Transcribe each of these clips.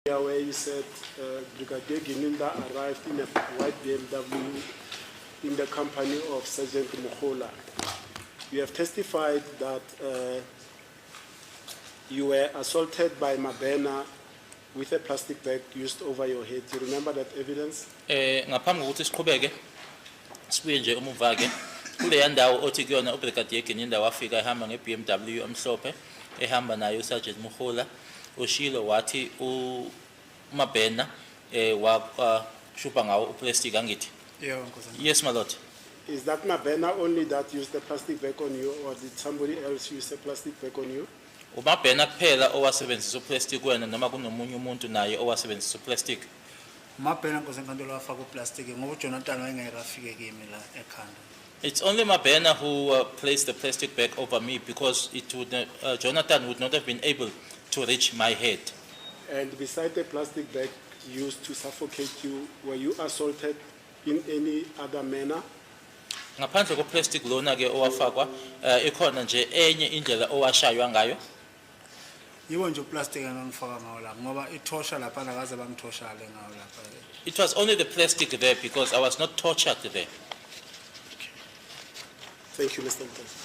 where you said Brigadier Gininda arrived in a white BMW in the company of Sergeant Mukhola. You have testified that you were assaulted by Mabena with a plastic bag used over your head. Do you remember that evidence? Ngaphambi kokuthi siqhubeke sibuye nje umuva ke kule ndawo othi kuyona uBrigadier Gininda wafika ehamba ngeBMW emhlophe ehamba nayo uSergeant Mukhola ushilo wathi uMabena washupha ngawo uplastic angithi. Yes my lord. Is that Mabena only that used the plastic bag on you, or did somebody else use a plastic bag on you? uMabena kuphela owasebenzisa uplastic wena noma kunomunye umuntu naye owasebenzisa uplastic? Mabena nkosenkantolo wafaka uplastic ngoba uJonathan wayengekafike kimi la ekhanda. It's only Mabena who placed the plastic bag over me because it would Jonathan would not have been able to reach my head. And beside the plastic bag used to suffocate you, were you assaulted in any other manner? Ngaphandle ko plastic lona ke owafakwa ikhona nje enye indlela owashaywa ngayo. Yiwo nje uplastic engangifaka ngawo la ngoba ithosha lapha nakaze bangithoshale ngawo lapha. It was only the plastic there because I was not tortured there. Thank you, Mr. Mtasa.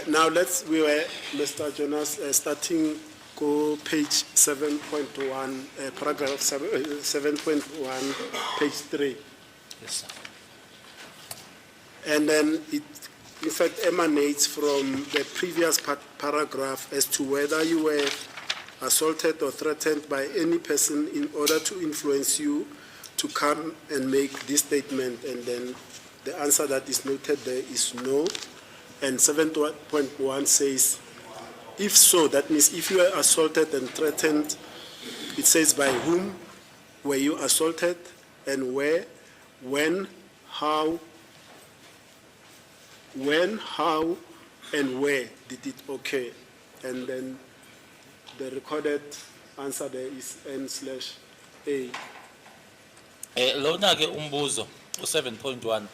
Now we were, Mr. Jonas, starting go page 7.1, paragraph 7.1, page 3. Yes, sir. And then it, in fact, emanates from the previous paragraph as to whether you were assaulted or threatened by any person in order to influence you to come and make this statement, and then the answer that is noted there is no. And 7.1 says, if so, that means if you were assaulted and threatened, it says by whom were you assaulted and where, when, how, and where did it occur? And then the recorded answer there is N/A. Lona ke umbuzo u7.1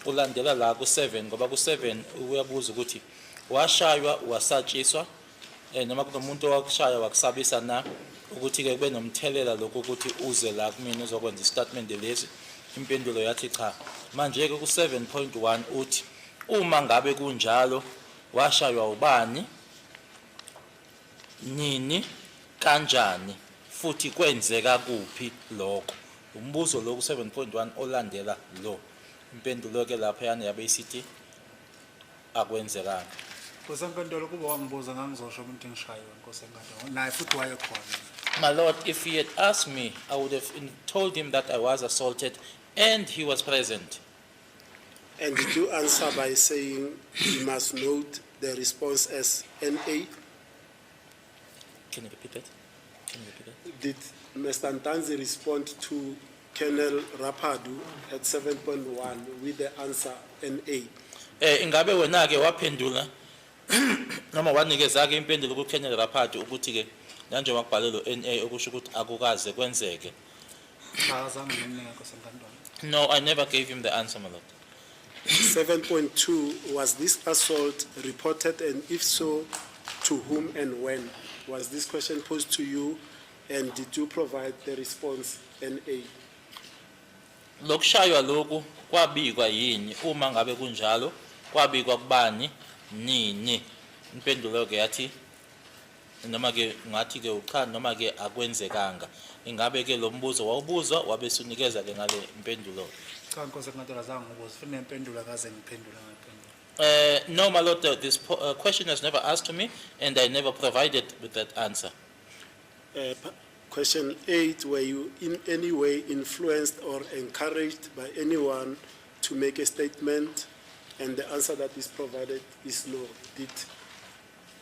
ulandela la ku7 ngoba ku7 uyabuza ukuthi washaywa wasatshiswa noma kunomuntu owakushaya wakusabisa na ukuthi ke kube nomthelela lokho ukuthi uze la kumina uzokwenza istatement lesi. Impendulo yathi cha. Manje ke ku7.1 uthi uma ngabe kunjalo washaywa ubani, nini, kanjani futhi kwenzeka kuphi lokho. Umbuzo lo ku7.1 olandela lo. Impendulo ke lapha yana yabe isithi akwenzekanga. Nkosenkantolo kuba wangibuza ngangizosho umuntu engishaywe nkosenkantolo naye futhi wayekhona. My lord, if he had asked me, I would have told him that I was assaulted and he was present. And did you answer by saying you must note the response as NA? Can you repeat that? Did Mr. Ntanzi respond to Colonel Rapadu at 7.1 with the answer NA? Ingabe wena ke waphendula noma wanikeza ke impendulo ku Colonel Rapadu ukuthi ke manje wakubhalelo NA okusho ukuthi akukaze kwenzeke? No, I never gave him the answer, my lord. 7.2, was this assault reported, and if so, to whom and when? Was this question posed to you, and did you provide the response NA? Lokushaywa lokhu kwabikwa yini uma ngabe kunjalo kwabikwa kubani nini? Impendulo ke yathi noma ke ngathi ke ucha noma ke akwenzekanga. Ingabe ke lo mbuzo wawubuzwa wabe sunikeza ke ngale impendulo? Cha nkosenkantolo azange ngibuze futhi nempendula kaze ngiphendula ngempendula. No my lord, this question was never asked to me and I never provided with that answer. Question 8, were you in any way influenced or encouraged by anyone to make a statement? And the answer that is provided is no. Did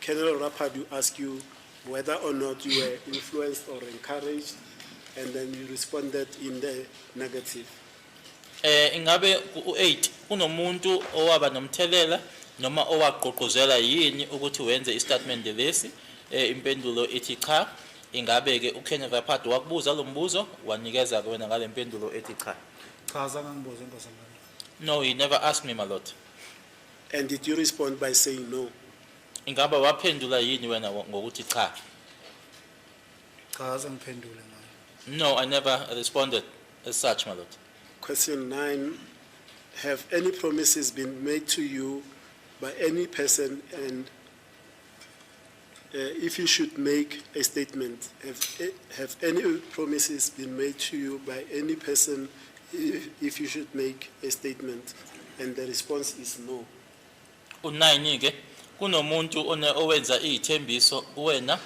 Colonel Rapadu ask you whether or not you were influenced or encouraged, and then you responded in the negative? Ingabe u8 kunomuntu owaba nomthelela noma owaqoqozela yini ukuthi wenze istatement lesi? Impendulo ethi cha. Ingabe ke uKenneth Rapadu wakubuza lo mbuzo wanikeza ke wena ngale impendulo ethi cha? Cha azange ngibuze nkosenkantolo. No, he never asked me, my lord. And did you respond by saying no? Ingabe waphendula yini wena ngokuthi cha? Cha kaze ngiphendule ngayo. No, I never responded as such, my lord. Question 9, have any promises been made to you by any person, and if you should make a statement, have any promises been made to you by any person if you should make a statement? And the response is no. U9 ke kunomuntu owenza izithembiso kuwena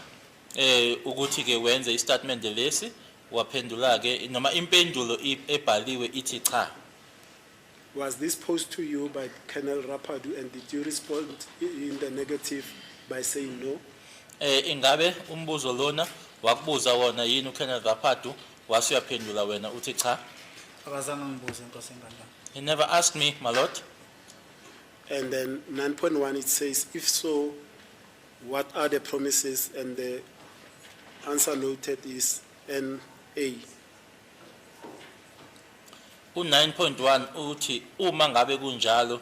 ukuthi ke wenze istatement lesi waphendula ke noma impendulo ebhaliwe ithi cha. Was this posed to you by Colonel Rapadu, and did you respond in the negative by saying no? Ingabe umbuzo lona wakubuza wona yini uKenneth Rapadu wase uyaphendula wena uthi cha? Akazange ngibuze inkosi enkantolo. He never asked me, my lord. And then 9.1, it says, if so, what are the promises? And the answer noted is NA. U9.1 uthi uma ngabe kunjalo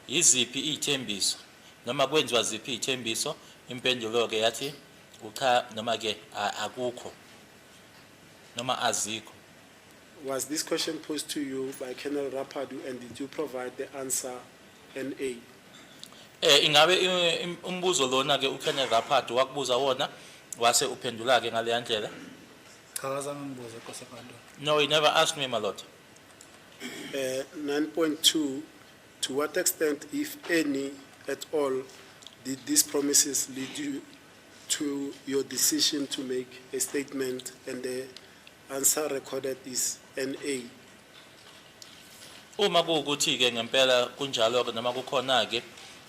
yiziphi izithembiso noma kwenziwa ziphi izithembiso, impendulo ke yathi ucha noma ke akukho noma azikho. Was this question posed to you by Colonel Rapadu, and did you provide the answer NA? Ingabe umbuzo lona ke uKenneth Rapadu wakubuza wona wase uphendula ke ngale ndlela? Cha akazange ngibuze inkosi enkantolo. No, he never asked me, my lord. 9.2, to what extent, if any at all, did these promises lead you to your decision to make a statement? And the answer recorded is NA. Uma kuukuthi ke ngempela kunjalo ke noma kukhona ke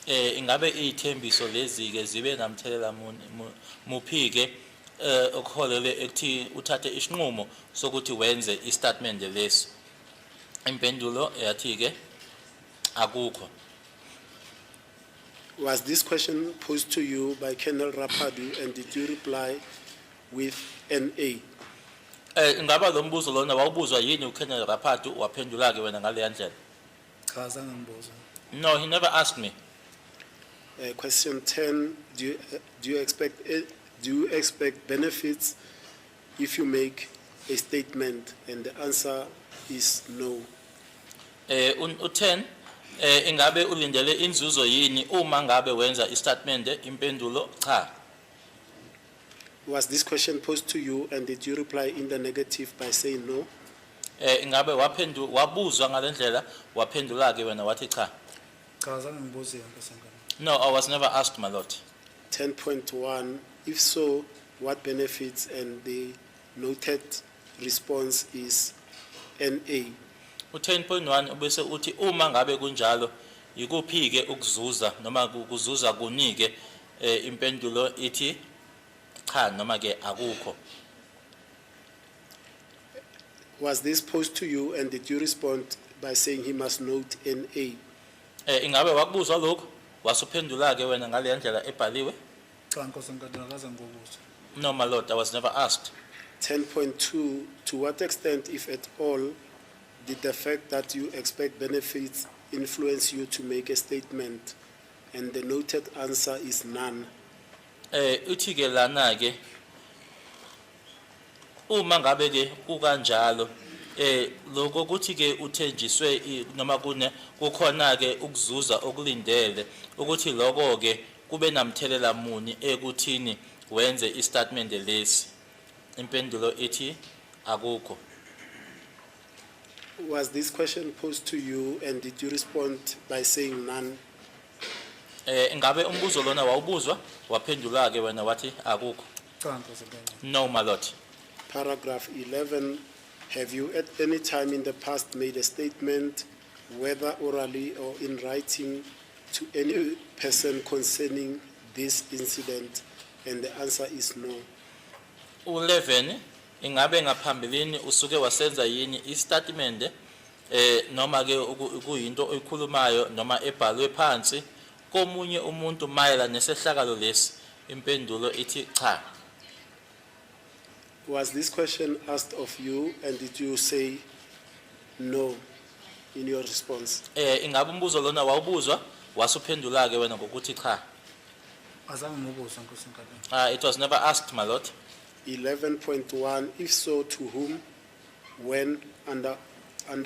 ingabe izithembiso lezi ke zibe namthelela muphi ke okuholele ekuthi uthathe isinqumo sokuthi wenze istatement lesi? Impendulo yathi ke akukho. Was this question posed to you by Colonel Rapadu, and did you reply with NA? Ingaba lo mbuzo lona wawubuzwa yini uKenneth Rapadu waphendula ke wena ngale ndlela? Cha azange ngibuze. No, he never asked me. Question 10, do you expect benefits if you make a statement? And the answer is no. U10 ingabe ulindele inzuzo yini uma ngabe wenza istatement? Impendulo cha. Was this question posed to you, and did you reply in the negative by saying no? Ingabe wabuzwa ngale ndlela waphendula ke wena wathi cha? Cha azange ngibuze inkosi enkantolo. No, I was never asked, my lord. 10.1, if so, what benefits? And the noted response is NA. U10.1 ubese uthi uma ngabe kunjalo yikuphi ke ukuzuza noma kuzuza kunike impendulo ithi cha noma ke akukho. Was this posed to you, and did you respond by saying he must note NA? Ingabe wakubuzwa lokho wasuphendula ke wena ngale ndlela ebhaliwe? Cha inkosi enkantolo akaze ngibuze. No, my lord, I was never asked. 10.2, to what extent, if at all, did the fact that you expect benefits influence you to make a statement? And the noted answer is none. Uthi ke lana ke uma ngabe ke kukanjalo lokho kuthi ke uthenjiswe noma kukhona ke ukuzuza okulindele ukuthi lokho ke kube namthelela muni ekuthini wenze istatement lesi? Impendulo ethi akukho. Was this question posed to you, and did you respond by saying none? Ingabe umbuzo lona wawubuzwa waphendula ke wena wathi akukho? Cha inkosi enkantolo. No, my lord. Paragraph 11, have you at any time in the past made a statement, whether orally or in writing, to any person concerning this incident? And the answer is no. U11 ingabe ngaphambilini usuke wasenza yini istatement noma ke kuyinto oyikhulumayo noma ebhalwe phansi komunye umuntu mayela nesehlakalo lesi? Impendulo ithi cha. Was this question asked of you, and did you say no in your response? Ingabe umbuzo lona wawubuzwa wasuphendula ke wena ngokuthi cha? Azange ngibuze inkosi enkantolo. It was never asked, my lord. 11.1, if so, to whom, when, under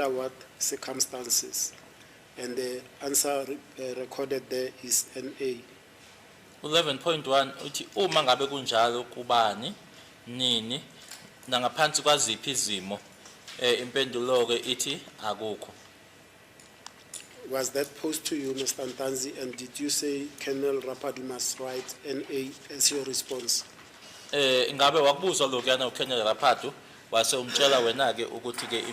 what circumstances? And the answer recorded there is NA. 11.1 uthi uma ngabe kunjalo kubani nini nangaphansi kwaziphi izimo impendulo ke ithi akukho. Was that posed to you, Mr. Ntanzi, and did you say Colonel Rapadu must write NA as your response? Ingabe wakubuzwa lokuyana uKenneth Raphathu wase umtshela wena ke ukuthi ke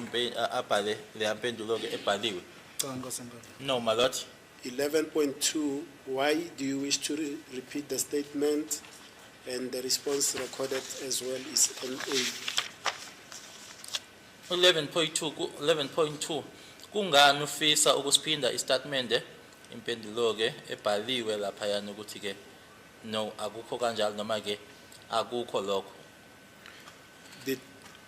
abhale le mpendulo ke ebhaliwe? Cha Nkosi enkulu. No, my lord. 11.2, why do you wish to repeat the statement? And the response recorded as well is NA. 11.2 kungani ufisa ukusiphinda istatement impendulo ke ebhaliwe lapha yana ukuthi ke no akukho kanjalo noma ke akukho lokho. Did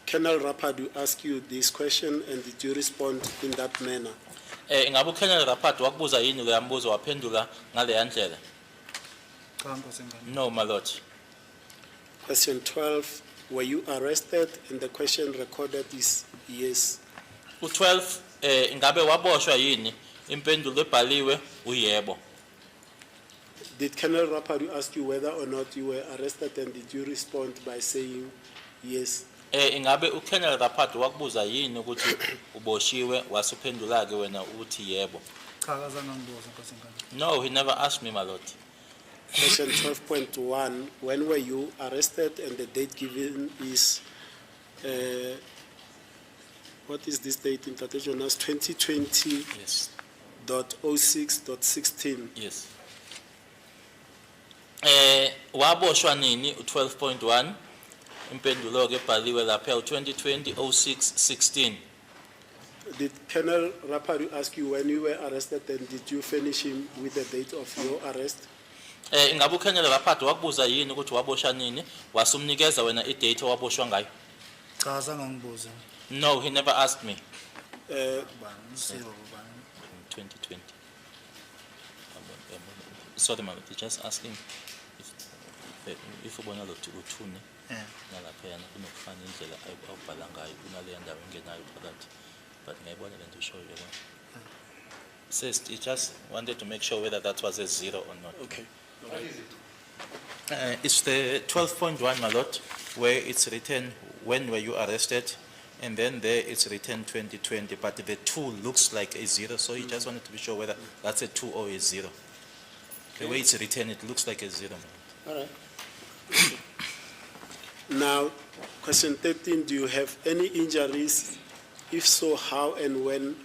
Colonel Rapadu ask you this question and did you respond in that manner? Ingabe uKenneth Raphathu wakubuza yini lo yambuzo waphendula ngale yandlela? Cha Nkosi enkulu. No, my lord. Question 12, were you arrested? And the question recorded is yes. U12 ingabe waboshwa yini? Impendulo ebhaliwe uyebo. Did Colonel Rapadu ask you whether or not you were arrested and did you respond by saying yes? Ingabe uKenneth Raphathu wakubuza yini ukuthi uboshiwe wasuphendula ke wena uthi yebo? Cha akazange ngibuze Nkosi enkulu. No, he never asked me, my lord. Question 12.1, when were you arrested? And the date given is, what is this date in Jonas? 2020.06.16. Yes. Waboshwa nini u12.1 impendulo ke ebhaliwe lapha u2020-06-16. Did Colonel Rapadu ask you when you were arrested and did you finish him with the date of your arrest? Ingabe uKenneth Raphathu wakubuza yini ukuthi waboshwa nini wasumnikeza wena idate waboshwa ngayo? Cha azange ngibuze. No, he never asked me. Bani zero bani. 2020. Sorry, my lord, just asking if ubona lo uthuni nalapha yana kunokufana indlela awubhala ngayo kunale ndawo engenayo phakathi. But ngiyibona lento show yona. Says he just wanted to make sure whether that was a zero or not. Okay. What is it? It's the 12.1, my lord, where it's written when were you arrested, and then there it's written 2020, but the 2 looks like a 0, so he just wanted to be sure whether that's a 2 or a 0. The way it's written, it looks like a 0. All right. Now, question 13, do you have any injuries? If so, how and when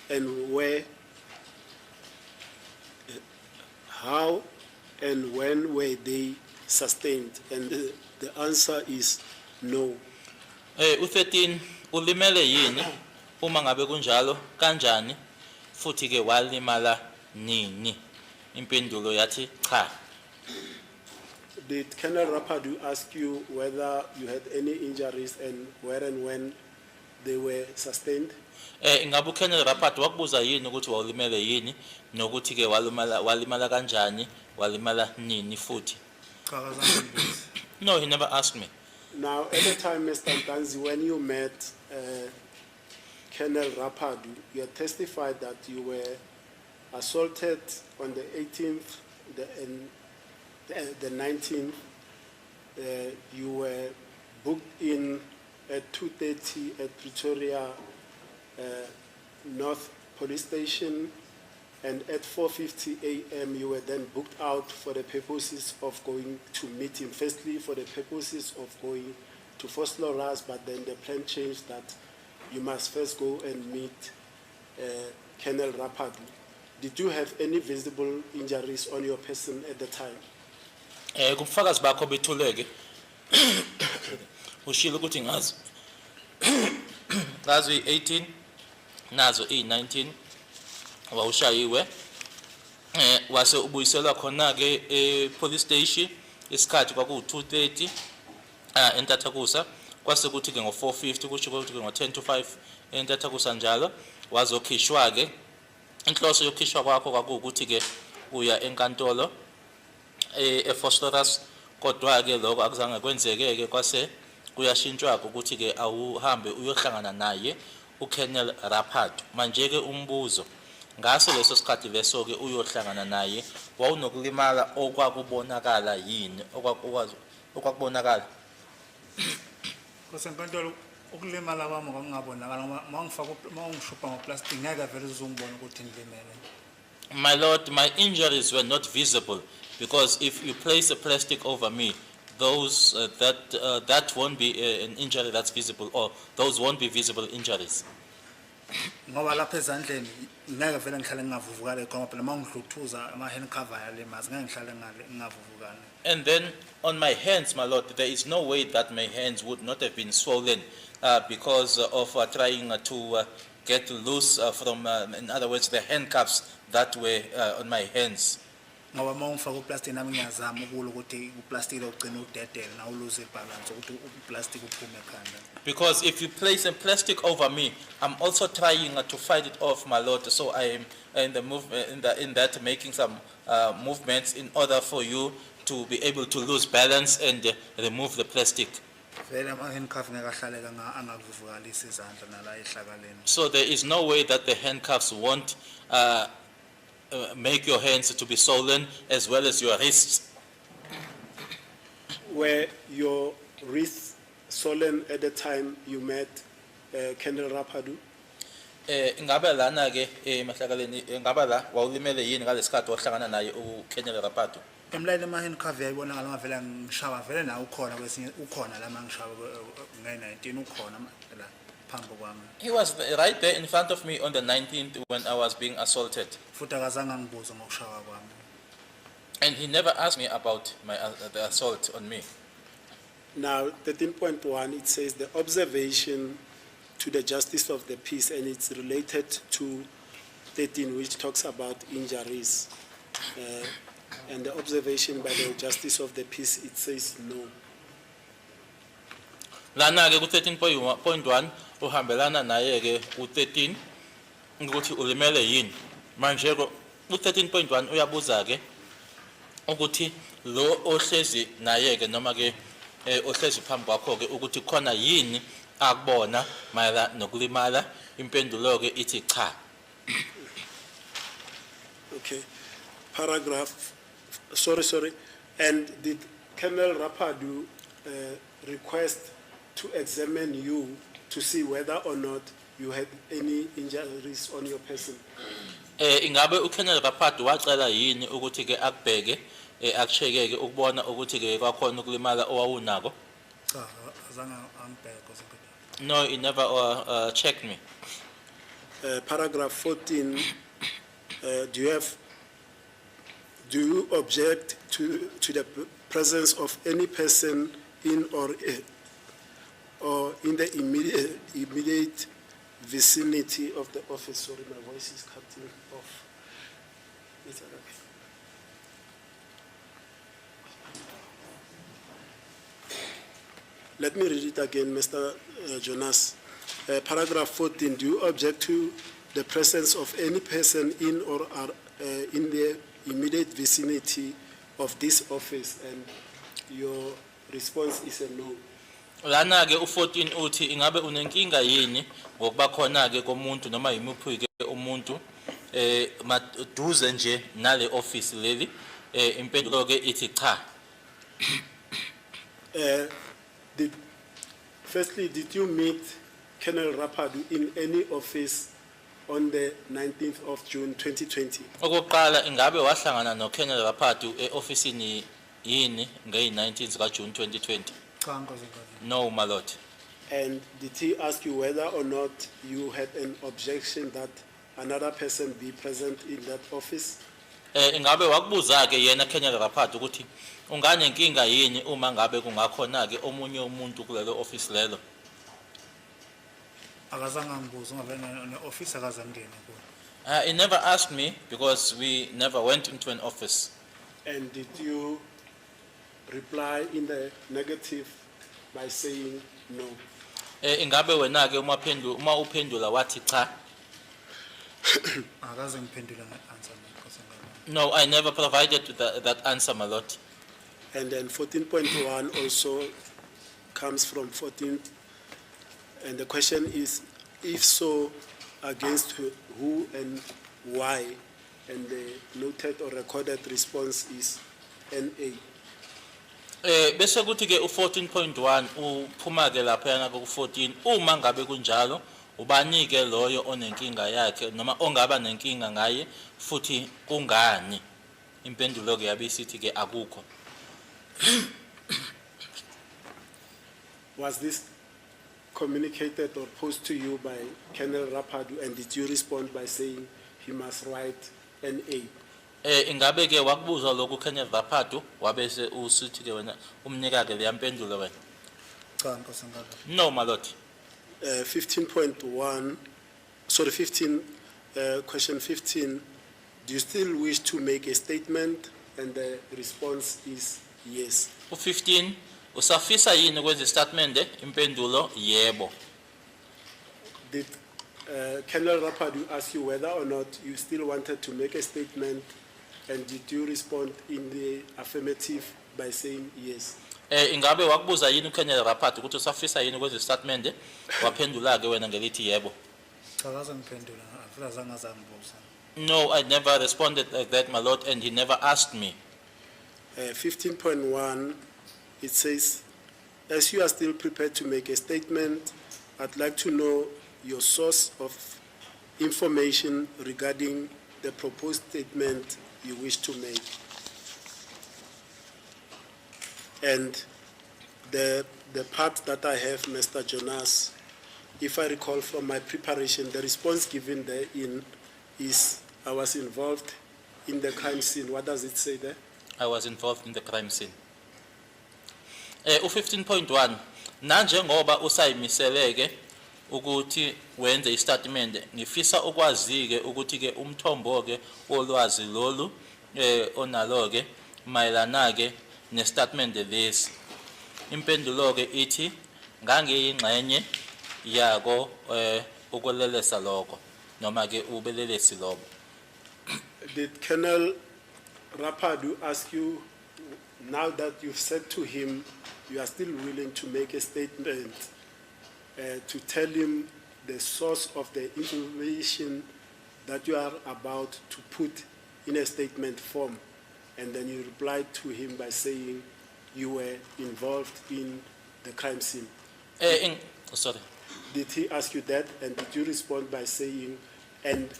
and where? How and when were they sustained? And the answer is no. U13 ulimele yini uma ngabe kunjalo kanjani futhi ke walimala nini? Impendulo yathi cha. Did Colonel Rapadu ask you whether you had any injuries and where and when they were sustained? Ingabe uKenneth Raphathu wakubuza yini ukuthi wawulimele yini nokuthi ke walimala kanjani walimala nini futhi? Cha akazange ngibuze. No, he never asked me. Now, at the time, Mr. Ntanzi, when you met Colonel Rapadu, you had testified that you were assaulted on the 18th and the 19th. You were booked in at 2:30 at Pretoria North Police Station, and at 4:50 a.m. you were then booked out for the purposes of going to meet him. Firstly, for the purposes of going to Vosloo Ras, but then the plan changed that you must first go and meet Colonel Rapadu. Did you have any visible injuries on your person at the time? Kubufakazi bakho bethuleke ushilo ukuthi ngazi ngazi 18 nazo 19 wawushayiwe wase ubuyiselwa khona ke police station isikhathi kwaku 2:30 eNtathakusa kwase kuthi ke ngo 4:50 kusho ukuthi ke ngo 10 to 5 eNtathakusa njalo wazokhishwa ke inhloso yokukhishwa kwakho kwakuukuthi ke uya enkantolo eFostoras kodwa ke lokho akuzange kwenzeke ke kwase kuyashintshwa ukuthi ke awuhambe uyohlangana naye uKenneth Raphato. Manje ke umbuzo ngaso leso sikhathi leso ke uyohlangana naye wawunokulimala okwakubonakala yini okwakubonakala? Kusenkantolo ukulimala kwami kwakungabonakala ngoba mawungishupha ngoplastic ngeke vele uzungibona ukuthi ngilimele. My lord, my injuries were not visible because if you place a plastic over me, those that won't be an injury that's visible, or those won't be visible injuries. Ngoba lapha ezandleni ngeke vele ngihlale ngingavuvukala ngoba phela mawungihluthuza ama hand cover yalemazi ngeke ngihlale ngingavuvukala. And then on my hands, my lord, there is no way that my hands would not have been swollen because of trying to get loose from, in other words, the handcuffs that were on my hands. Ngoba mawungifaka uplastic nami ngiyazama ukula ukuthi uplastic lo ugcina udedela na uluze ibalance ukuthi uplastic uphume ekhanda. Because if you place a plastic over me, I'm also trying to fight it off, my lord. So I am in the in that making some movements in order for you to be able to lose balance and remove the plastic. Vele ama handcuff ngeke ahlaleka angavuvukalisa izandla nala ehlakaleni. So there is no way that the handcuffs won't make your hands to be swollen as well as your wrists. Were your wrists swollen at the time you met Kenneth Raphato? Ingabe lana ke emahlakaleni ingaba la wawulimele yini ngalesikhathi ohlangana naye uKenneth Raphato? Emlayini ama handcuff yayibonakala ngavela ngishawa vele na ukhona kwesinye ukhona la mangishawa nge-19 ukhona la phambi kwami. He was right there in front of me on the 19th when I was being assaulted. Futhi akazange angibuze ngokushawa kwami. And he never asked me about the assault on me. Now, 13.1, it says the observation to the justice of the peace, and it's related to 13, which talks about injuries. And the observation by the justice of the peace, it says no. Lana ke ku 13.1 uhambelana naye ke u13 ukuthi ulimele yini. Manje ko u13.1 uyabuza ke ukuthi lo ohlezi naye ke noma ke ohlezi phambi kwakho ke ukuthi khona yini akubona mayela nokulimala. Impendulo ke ithi cha. Okay. Paragraph, sorry. And did Colonel Raphato request to examine you to see whether or not you had any injuries on your person? Ingabe uKenneth Raphato wacela yini ukuthi ke akubheke akucheke ke ukubona ukuthi ke kwakhona ukulimala owawunako? Cha, azange angibheke kusenkantolo. No, he never checked me. Paragraph 14, do you object to the presence of any person in or in the immediate vicinity of the office? Sorry, my voice is cutting off. Is that okay? Let me read it again, Mr. Jonas. Paragraph 14, do you object to the presence of any person in or in the immediate vicinity of this office? And your response is a no. Lana ke u14 uthi ingabe unenkinga yini ngokuba khona ke komuntu noma yimuphi ke umuntu maduze nje nale office leli. Impendulo ke ithi cha. Firstly, did you meet Colonel Raphato in any office on the 19th of June 2020? Okokuqala ingabe wahlangana noKenneth Raphato eofisini yini nge-19th ka June 2020? Cha kusenkantolo. No, my lord. And did he ask you whether or not you had an objection that another person be present in that office? Ingabe wakubuza ke yena Kenneth Raphato ukuthi unganenkinga yini uma ngabe kungakhona ke omunye umuntu kulelo office lelo? Akazange angibuze ngoba ne-office akazangena kuyo. He never asked me because we never went into an office. And did you reply in the negative by saying no? Ingabe wena ke uma uphendula wathi cha? Akaze ngiphendule nge-answer kusenkantolo. No, I never provided that answer, my lord. And then 14.1 also comes from 14th. And the question is, if so, against who and why? And the noted or recorded response is NA. Bese kuthi ke u14.1 uphuma ke lapha yana ku 14 uma ngabe kunjalo ubanike loyo onenkinga yakhe noma ongaba nenkinga ngaye futhi kungani impendulo ke yabe isithi ke akukho. Was this communicated or posed to you by Colonel Rapadu, and did you respond by saying he must write NA? Ingabe ke wakubuzwa lokhu Colonel Rapadu wabese usithi ke wena umnika ke le mpendulo wena. Cha Nkosi enkantolo. No my lord. 15.1, sorry, 15, question 15, do you still wish to make a statement? And the response is yes. U15 usafisa yini kwenza statement impendulo yebo. Did Colonel Rapadu ask you whether or not you still wanted to make a statement, and did you respond in the affirmative by saying yes? Ingabe wakubuza yini uKenel Rapatu ukuthi usafisa yini kwenza statement waphendula ke wena ngelithi yebo. Cha kaze ngiphendula afika zangaze ngibuza. No, I never responded like that my lord, and he never asked me. 15.1, it says, as you are still prepared to make a statement, I'd like to know your source of information regarding the proposed statement you wish to make. And the part that I have, Mr. Jonas, if I recall from my preparation, the response given therein is, I was involved in the crime scene. What does it say there? I was involved in the crime scene. U15.1 nanje ngoba usayimiseleke ukuthi wenze istatement ngifisa ukwazi ke ukuthi ke umthombo ke olwazi lolu onalo ke mayelana ke nestatement lesi. Impendulo ke ithi ngangiyingxenye yako ukulelesa lokho noma ke ubelelesi lobo. Did Colonel Rapadu ask you, now that you've said to him you are still willing to make a statement, to tell him the source of the information that you are about to put in a statement form, and then you replied to him by saying you were involved in the crime scene? Sorry. Did he ask you that, and did you respond by saying, and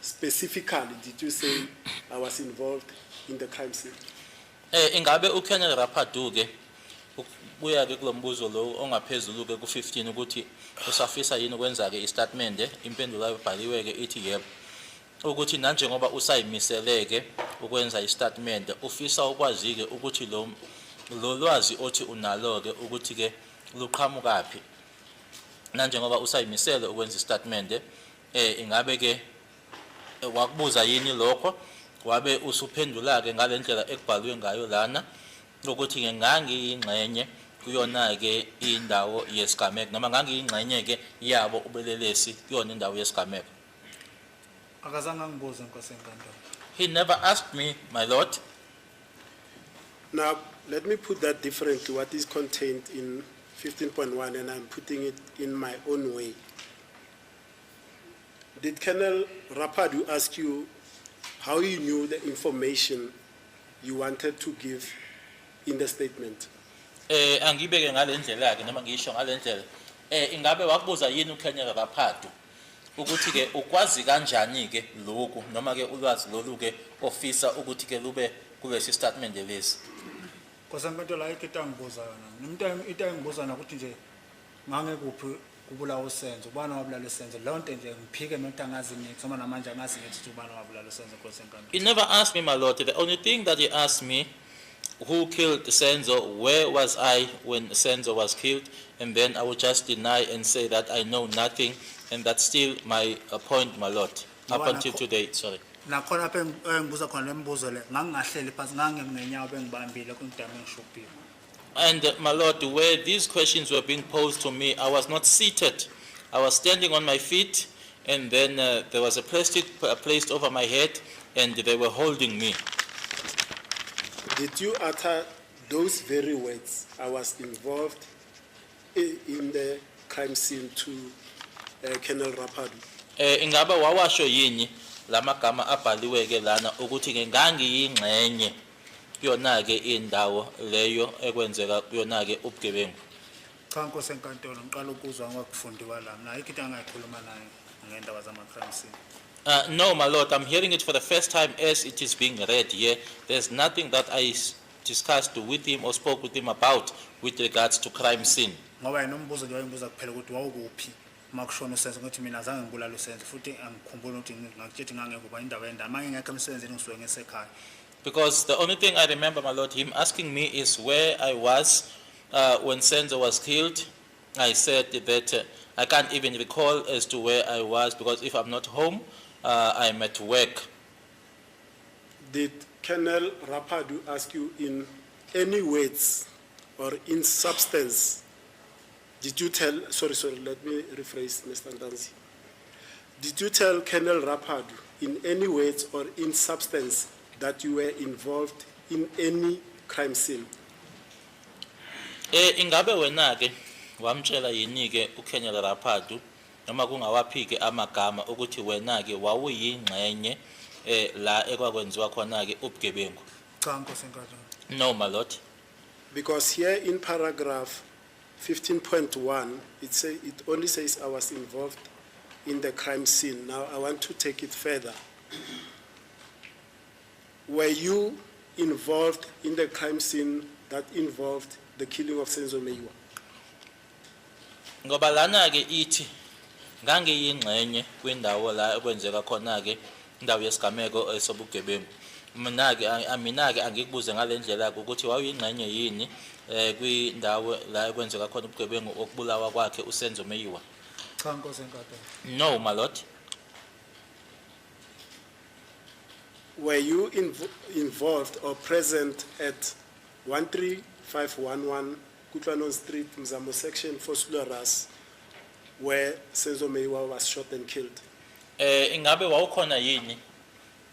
specifically, did you say I was involved in the crime scene? Ingabe uKenel Rapadu ke buya ke kulombuzo lo ongaphezulu ke ku15 ukuthi usafisa yini ukwenza ke istatement impendulo ebhaliwe ke ithi yebo. Ukuthi nanje ngoba usayimiseleke ukwenza istatement ufisa ukwazi ke ukuthi lo lwazi othi unalo ke ukuthi ke luqhamuka phi. Nanje ngoba usayimisele ukwenza istatement ingabe ke wakubuza yini lokho wabe usuphendula ke ngalendlela ekubhalwe ngayo lana ukuthi ke ngangiyingxenye kuyona ke indawo yesigameko noma ngangiyingxenye ke yabo ubelelesi kuyona indawo yesigameko. Akazange ngibuze Nkosi enkantolo. He never asked me, my lord. Now, let me put that differently, what is contained in 15.1, and I'm putting it in my own way. Did Colonel Rapadu ask you how you knew the information you wanted to give in the statement? Angibeke ngalendlela ke noma ngisho ngalendlela ingabe wakubuza yini uKenel Rapadu ukuthi ke ukwazi kanjani ke lokho noma ke ulwazi lolu ke ofisa ukuthi ke lube kulesi statement lesi? Nkosi enkantolo ayikho angibuza yona. Into engibuza nokuthi nje ngange kuphi kubulawa usenzo ubani wabulala usenzo leyo nto nje ngiphike nokuthi angazi ngithi soma namanje angazi ngithi ubani wabulala usenzo Nkosi enkantolo. He never asked me, my lord. The only thing that he asked me, who killed Senzo, where was I when Senzo was killed, and then I would just deny and say that I know nothing, and that's still my point, my lord, up until today. Sorry. Nakhona apha engibuza khona lembuzo le ngangahleli phansi ngangenyawo bengibambile kungidame ngishophiwe. And my lord, where these questions were being posed to me, I was not seated. I was standing on my feet, and then there was a plastic placed over my head, and they were holding me. Did you utter those very words, I was involved in the crime scene to Colonel Rapadu? Ingaba wawasho yini lamagama abhaliwe ke lana ukuthi ke ngangiyingxenye kuyona ke indawo leyo ekwenzeka kuyona ke ubugebengu? Cha Nkosi enkantolo ngiqala ukuzwa ngokufundiwa la mina ayikho into angayikhuluma naye ngendaba zama-crime scene. No, my lord, I'm hearing it for the first time as it is being read here. There's nothing that I discussed with him or spoke with him about with regards to crime scene. Ngoba yena umbuzo nje wayembuza kuphela ukuthi wawukuphi uma kushona usenzo ngokuthi mina azange ngibulala usenzo futhi angikhumbula ukuthi ngakutshela ngangekuba indaba yendaba manje ngekho emsebenzini ngisuke ngesekhaya. Because the only thing I remember, my lord, him asking me is where I was when Senzo was killed. I said that I can't even recall as to where I was because if I'm not home, I'm at work. Did Colonel Rapadu ask you in any words or in substance? Did you tell, sorry, let me rephrase, Mr. Ndanzi. Did you tell Colonel Rapadu in any words or in substance that you were involved in any crime scene? Ingabe wena ke wamtshela yini ke uKenel Rapadu noma kungawaphi ke amagama ukuthi wena ke wawuyingxenye la ekwakwenziwa khona ke ubugebengu? Cha Nkosi enkantolo. No, my lord. Because here in paragraph 15.1, it only says I was involved in the crime scene. Now I want to take it further. Were you involved in the crime scene that involved the killing of Senzo Meyiwa? Ngoba lana ke ithi ngangiyingxenye kwindawo la ekwenzeka khona ke indawo yesigameko esobugebengu. Mina ke angikubuze ngalendlela ukuthi wawuyingxenye yini kwindawo la ekwenzeka khona ubugebengu okubulawa kwakhe uSenzo Meyiwa? Cha Nkosi enkantolo. No, my lord. Were you involved or present at 13511 Kutlanon Street, Mzamo section, Fosluaras, where Senzo Meyiwa was shot and killed? Ingabe wawukhona yini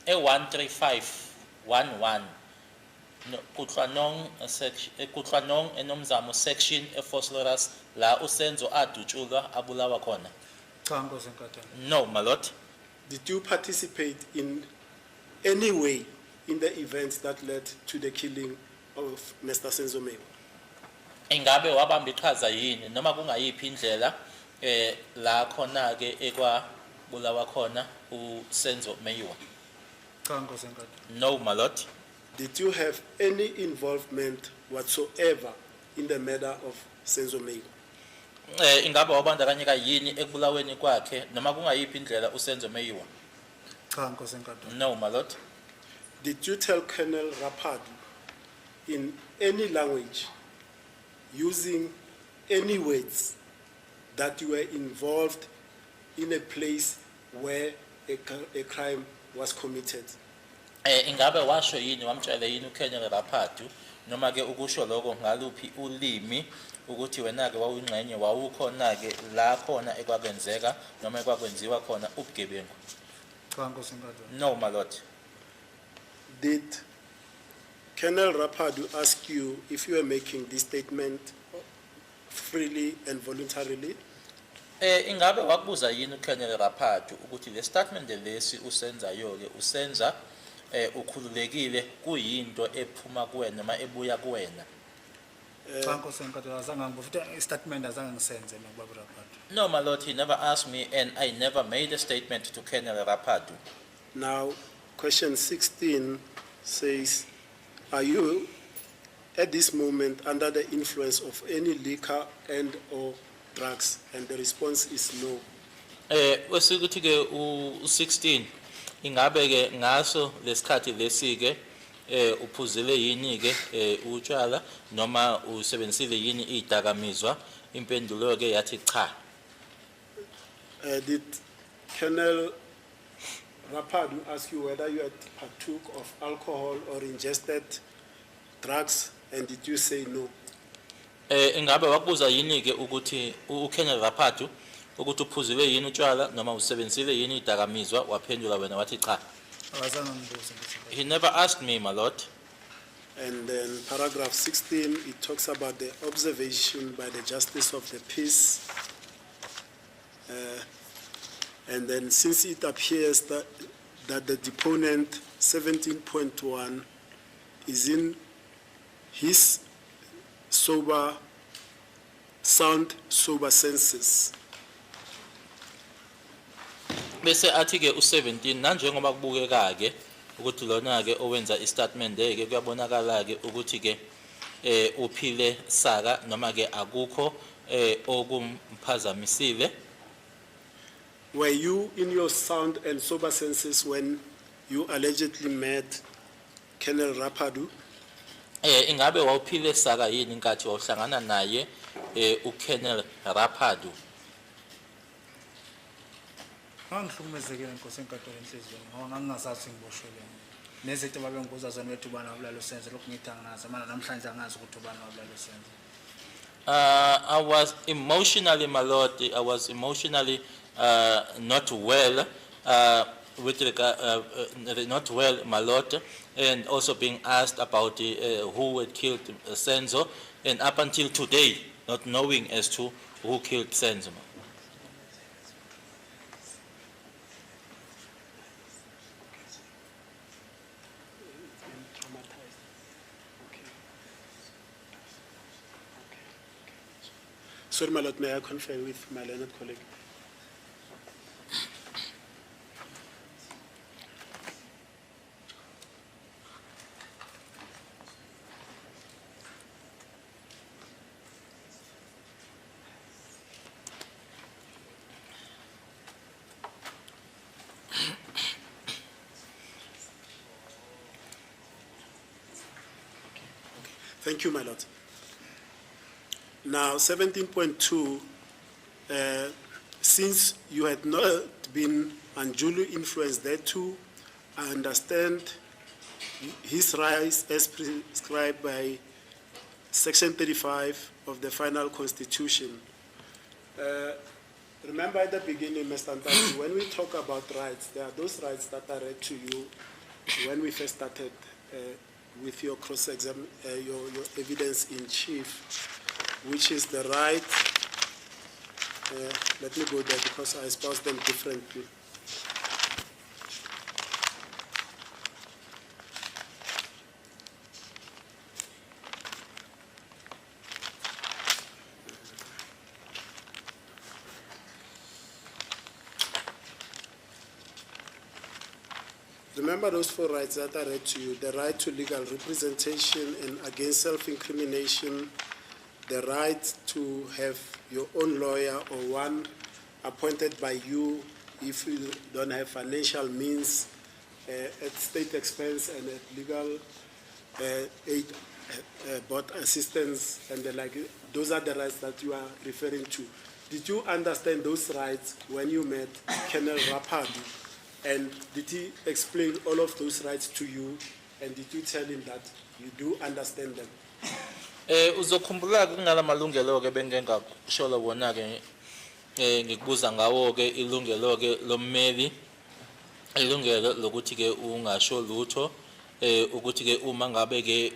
13511 Kutlanong section Kutlanong enomzamo section eFosloras la uSenzo adutshulwa abulawa khona? Cha Nkosi enkantolo. No, my lord. Did you participate in any way in the events that led to the killing of Mr. Senzo Meyiwa? Ingabe wabamba iqhaza yini noma kungayiphi indlela la khona ke ekwabulawa khona uSenzo Meyiwa? Cha Nkosi enkantolo. No, my lord. Did you have any involvement whatsoever in the murder of Senzo Meyiwa? Ingabe wabandakanyeka yini ekubulaweni kwakhe noma kungayiphi indlela uSenzo Meyiwa? Cha Nkosi enkantolo. No, my lord. Did you tell Colonel Rapadu in any language, using any words, that you were involved in a place where a crime was committed? Ingabe washo yini wamtshela yini uKenel Rapadu noma ke ukusho lokho ngaluphi ulimi ukuthi wena ke wawuyingxenye wawukhona ke la khona ekwakwenzeka noma ekwakwenziwa khona ubugebengu? Cha Nkosi enkantolo. No, my lord. Did Colonel Rapadu ask you if you were making this statement freely and voluntarily? Ingabe wakubuza yini uKenel Rapadu ukuthi le statement lesi usenzayo ke usenza ukhululekile kuyinto ephuma kuwena noma ebuya kuwena? Cha Nkosi enkantolo azange ngibufuthi istatement azange ngisenze nobaba Rapadu. No, my lord, he never asked me and I never made a statement to Colonel Rapadu. Now, question 16 says, are you at this moment under the influence of any liquor and or drugs? And the response is no. Wesikuthi ke u16 ingabe ke ngaso lesikhathi lesi ke uphuzile yini ke utshwala noma usebenzisile yini idakamizwa? Impendulo ke yathi cha. Did Colonel Rapadu ask you whether you had partook of alcohol or ingested drugs, and did you say no? Ingabe wakubuza yini ke ukuthi uKenel Rapadu ukuthi uphuzile yini utshwala noma usebenzisile yini idakamizwa? Waphendula wena wathi cha. Azange ngibuze Nkosi enkantolo. He never asked me, my lord. And then paragraph 16, it talks about the observation by the justice of the peace. And then since it appears that the deponent 17.1 is in his sober senses, bese athi ke u17 nanjengoba kubukeka ke ukuthi lona ke owenza istatement ke kuyabonakala ke ukuthi ke uphile saka noma ke akukho okumphazamisile. were you in your sound and sober senses when you allegedly met Colonel Rapadu? Ingabe wawuphile saka yini nkathi wawuhlangana naye uKolonel Rapadu? Ngangihlukumezekile Nkosi enkantolo enhliziyweni ngoba ngangingasathi ngiboshwele nezinto babengibuza zona bethi ubani wabulala usenzo lokhu ngithi anginazi mana namhlanje angazi ukuthi ubani wabulala usenzo. I was emotionally, my Lord, I was emotionally not well, with regard, not well, my Lord, and also being asked about who had killed Senzo, and up until today, not knowing as to who killed Senzo. Sorry, my Lord, may I confer with my learned colleague? Thank you, my Lord. Now, 17.2, since you had not been unduly influenced thereto, I understand his rights as prescribed by Section 35 of the final Constitution. Remember at the beginning, Mr. Ntasi, when we talk about rights, there are those rights that are read to you when we first started with your cross-exam, your evidence in chief, which is the right, let me go there because I espouse them differently. Remember those four rights that I read to you: the right to legal representation and against self-incrimination, the right to have your own lawyer or one appointed by you if you don't have financial means, at state expense and at legal aid, board assistance and the like. Those are the rights that you are referring to. Did you understand those rights when you met Colonel Rapadu? And did he explain all of those rights to you? And did you tell him that you do understand them? Uzokhumbula ngala malungelo ke bengengakushola wona ke ngikubuza ngawo ke ilungelo ke lommeli, ilungelo lokuthi ke ungasho lutho, ukuthi ke uma ngabe ke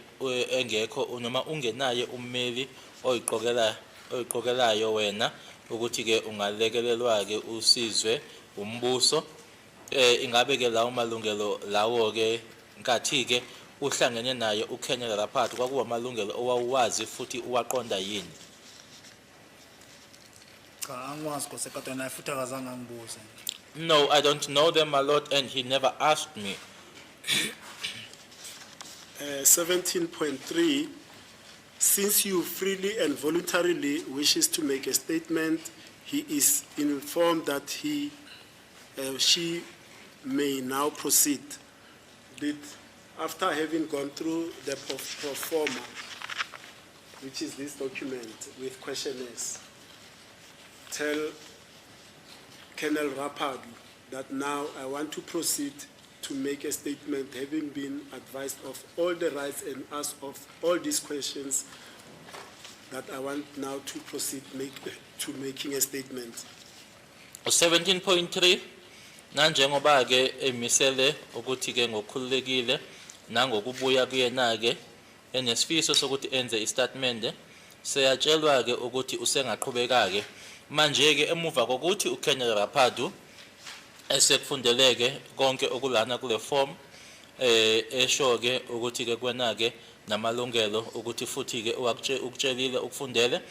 engekho noma ungenaye ummeli oyiqokelayo wena ukuthi ke ungalekelelwa ke usizwe umbuso. Ingabe ke lawo malungelo lawo ke nkathi ke uhlangene naye uKolonel Rapadu kwakuwa amalungelo owawazi futhi uwaqonda yini? Cha angikwazi Nkosi enkantolo naye futhi akazange angibuze. No, I don't know them, my Lord, and he never asked me. 17.3, since you freely and voluntarily wishes to make a statement, he is informed that she may now proceed. After having gone through the pro forma, which is this document with questionnaires, tell Colonel Rapadu that now I want to proceed to make a statement, having been advised of all the rights and asked of all these questions, that I want now to proceed to making a statement. 17.3 nanjengoba ke emisele ukuthi ke ngokhululekile nangokubuya kuyena ke enesifiso sokuthi enze istatimende seyatshelwa ke ukuthi usengaqhubeka ke manje ke emuva kokuthi uKenneth Rapadu esekufundeleke konke okulana kule form esho ke ukuthi ke kwena ke namalungelo ukuthi futhi ke ukutshelile ukufundele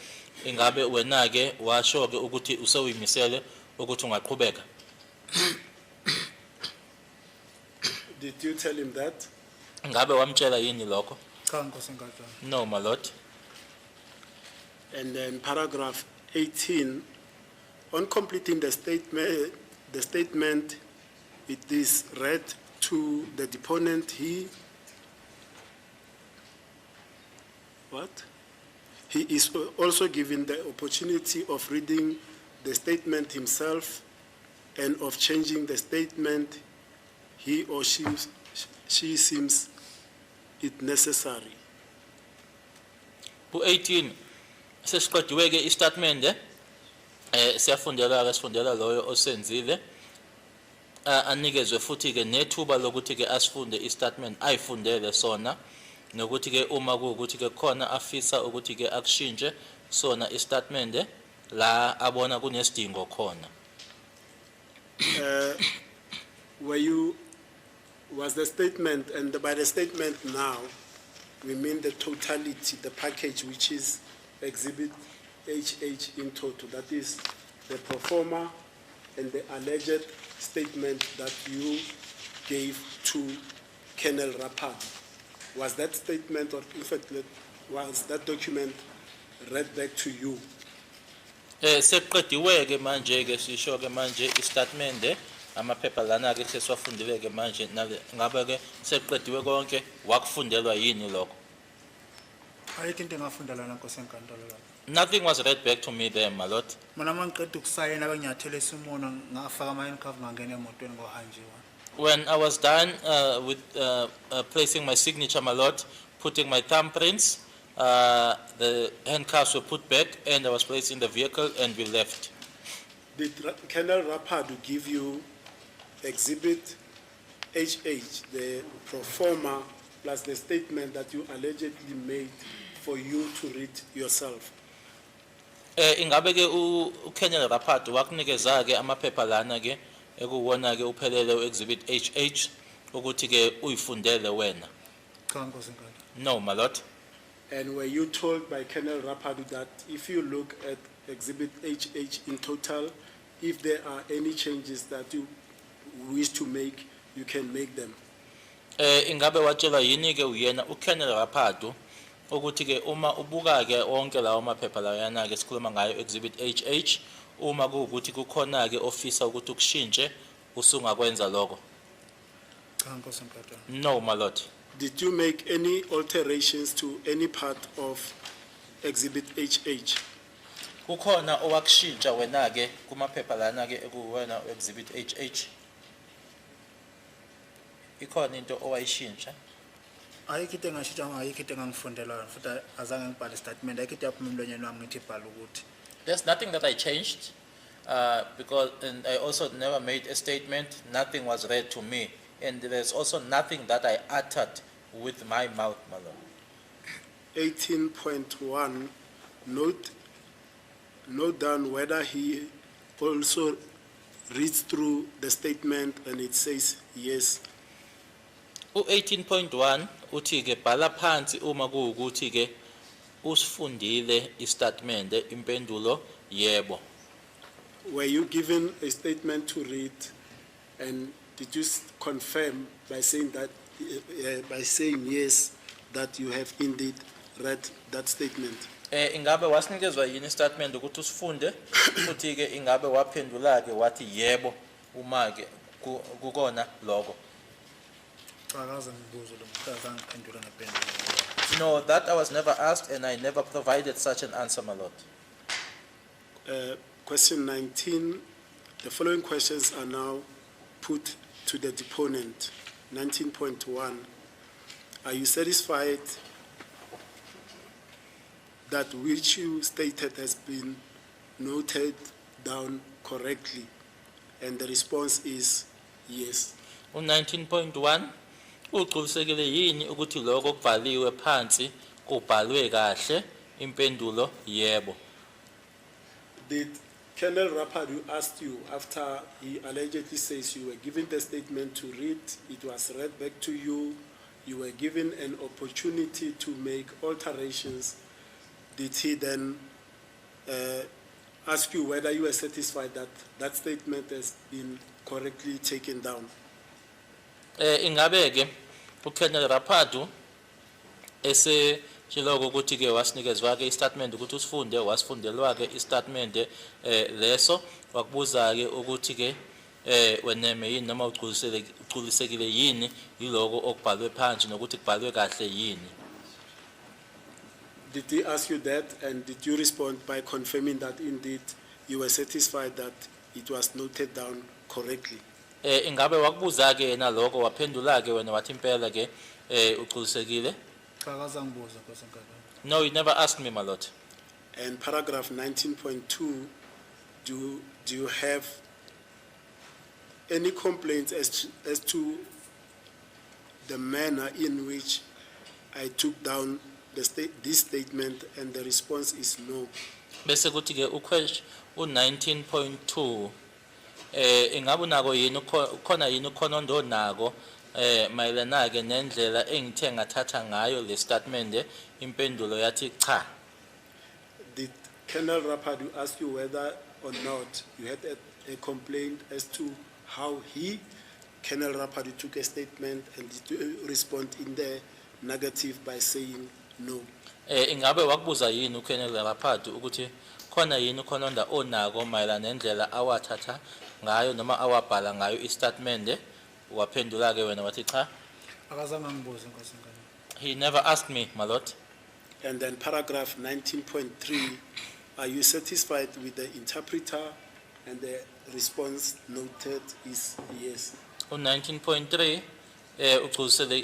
ingabe wena ke washo ke ukuthi usewimisele ukuthi ungaqhubeka. Did you tell him that? Ngabe wamtshela yini lokho? Cha Nkosi enkantolo. No my lord. And then paragraph 18, on completing the statement, it is read to the deponent, he is also given the opportunity of reading the statement himself and of changing the statement he or she seems it necessary. U18 sesiqediwe ke istatement siyafundela ke sifundela loyo osenzile anikezwe futhi ke nethuba lokuthi ke asifunde istatement ayifundele sona nokuthi ke uma kuukuthi ke khona afisa ukuthi ke akushintshe sona istatement la abona kunesidingo khona. Was the statement, and by the statement now, we mean the totality, the package which is Exhibit HH in total, that is the pro forma and the alleged statement that you gave to Colonel Rapadu. Was that statement, or in fact, was that document read back to you? Seqediwe ke manje ke sisho ke manje istatement amaphepha lana ke sesiwafundile ke manje ngabe ke seqediwe konke wakufundelwa yini lokho? Ayikho into engafundela la Nkosi enkantolo la. Nothing was read back to me there my lord. Mina mangiqeda ukusayina abanyathele isimono ngafaka ama handcuff ngangena emotweni ngohanjiwa. When I was done with placing my signature my lord, putting my thumbprints, the handcuffs were put back and I was placed in the vehicle and we left. Did Colonel Rapadu give you Exhibit HH, the pro forma, plus the statement that you allegedly made for you to read yourself? Ingabe ke uKenneth Rapadu wakunikeza ke amaphepha lana ke ekuwona ke uphelele Exhibit HH ukuthi ke uyifundele wena? Cha Nkosi enkantolo. No my lord. And were you told by Colonel Rapadu that if you look at Exhibit HH in total, if there are any changes that you wish to make, you can make them? Ingabe watshela yini ke uyena uKenneth Rapadu ukuthi ke uma ubuka ke onke lawo maphepha lawo yana ke sikhuluma ngayo Exhibit HH uma kuukuthi kukhona ke ofisa ukuthi kushintshe usungakwenza lokho? Cha Nkosi enkantolo. No my lord. Did you make any alterations to any part of Exhibit HH? Kukhona owakushintsha wena ke kumaphepha lana ke ekuwena Exhibit HH? Ikhona into owayishintsha? Ayikho into engashintsha ayikho into engangifundela futhi azange ngibhale statement ayikho into yaphuma emlonyeni wami ngithi ibhala ukuthi. There's nothing that I changed because and I also never made a statement. Nothing was read to me. And there's also nothing that I uttered with my mouth, my lord. 18.1, note down whether he also reads through the statement and it says yes. 18.1 uthi ke bhala phansi uma kuukuthi ke usifundile istatement impendulo yebo. Were you given a statement to read, and did you confirm by saying that, by saying yes, that you have indeed read that statement? Ingabe wasinikezwa yini statement ukuthi usifunde futhi ke ingabe waphendula ke wathi yebo uma ke kukona lokho? Cha akaze ngibuze lo muntu azange ngiphendula ngependulo. No, that I was never asked and I never provided such an answer, my lord. Question 19, the following questions are now put to the deponent. 19.1, are you satisfied that which you stated has been noted down correctly? And the response is yes. 19.1 Uqinisekile yini ukuthi lokho kubhaliwe phansi kubhalwe kahle? Impendulo yebo. Did Colonel Rapadu ask you after he allegedly says you were given the statement to read, it was read back to you, you were given an opportunity to make alterations? Did he then ask you whether you were satisfied that that statement has been correctly taken down? Ingabe ke uKolonel Rapadu tshiloko ukuthi ke wasinikezwa ke istatement ukuthi usifunde wasifundelwa ke istatement leso wakubuza ke ukuthi ke weneme yini noma uqinisekile yini yiloko okubhalwe phansi nokuthi kubhalwe kahle yini? Did he ask you that, and did you respond by confirming that indeed you were satisfied that it was noted down correctly? Ingabe wakubuza ke yena lokho waphendula ke wena wathi impela ke uqinisekile? Cha kazangibuza Nkosi enkantolo. No, you never asked me, my lord. And paragraph 19.2, do you have any complaints as to the manner in which I took down this statement, and the response is no? Bese kuthi ke u19.2 ingabe unako yini khona yini ukhonondo nako mayelana ke nendlela engithe ngathatha ngayo le statement? Impendulo yathi cha. Did Colonel Rapadu ask you whether or not you had a complaint as to how Colonel Rapadu took a statement, and did you respond in the negative by saying no? Ingabe wakubuza yini uKolonel Rapadu ukuthi khona yini ukhononda onako mayelana nendlela awathatha ngayo noma awabhala ngayo istatement? Waphendula ke wena wathi cha. Akazange angibuze Nkosi enkantolo. He never asked me, my lord. And then paragraph 19.3, are you satisfied with the interpreter? And the response noted is yes. U19.3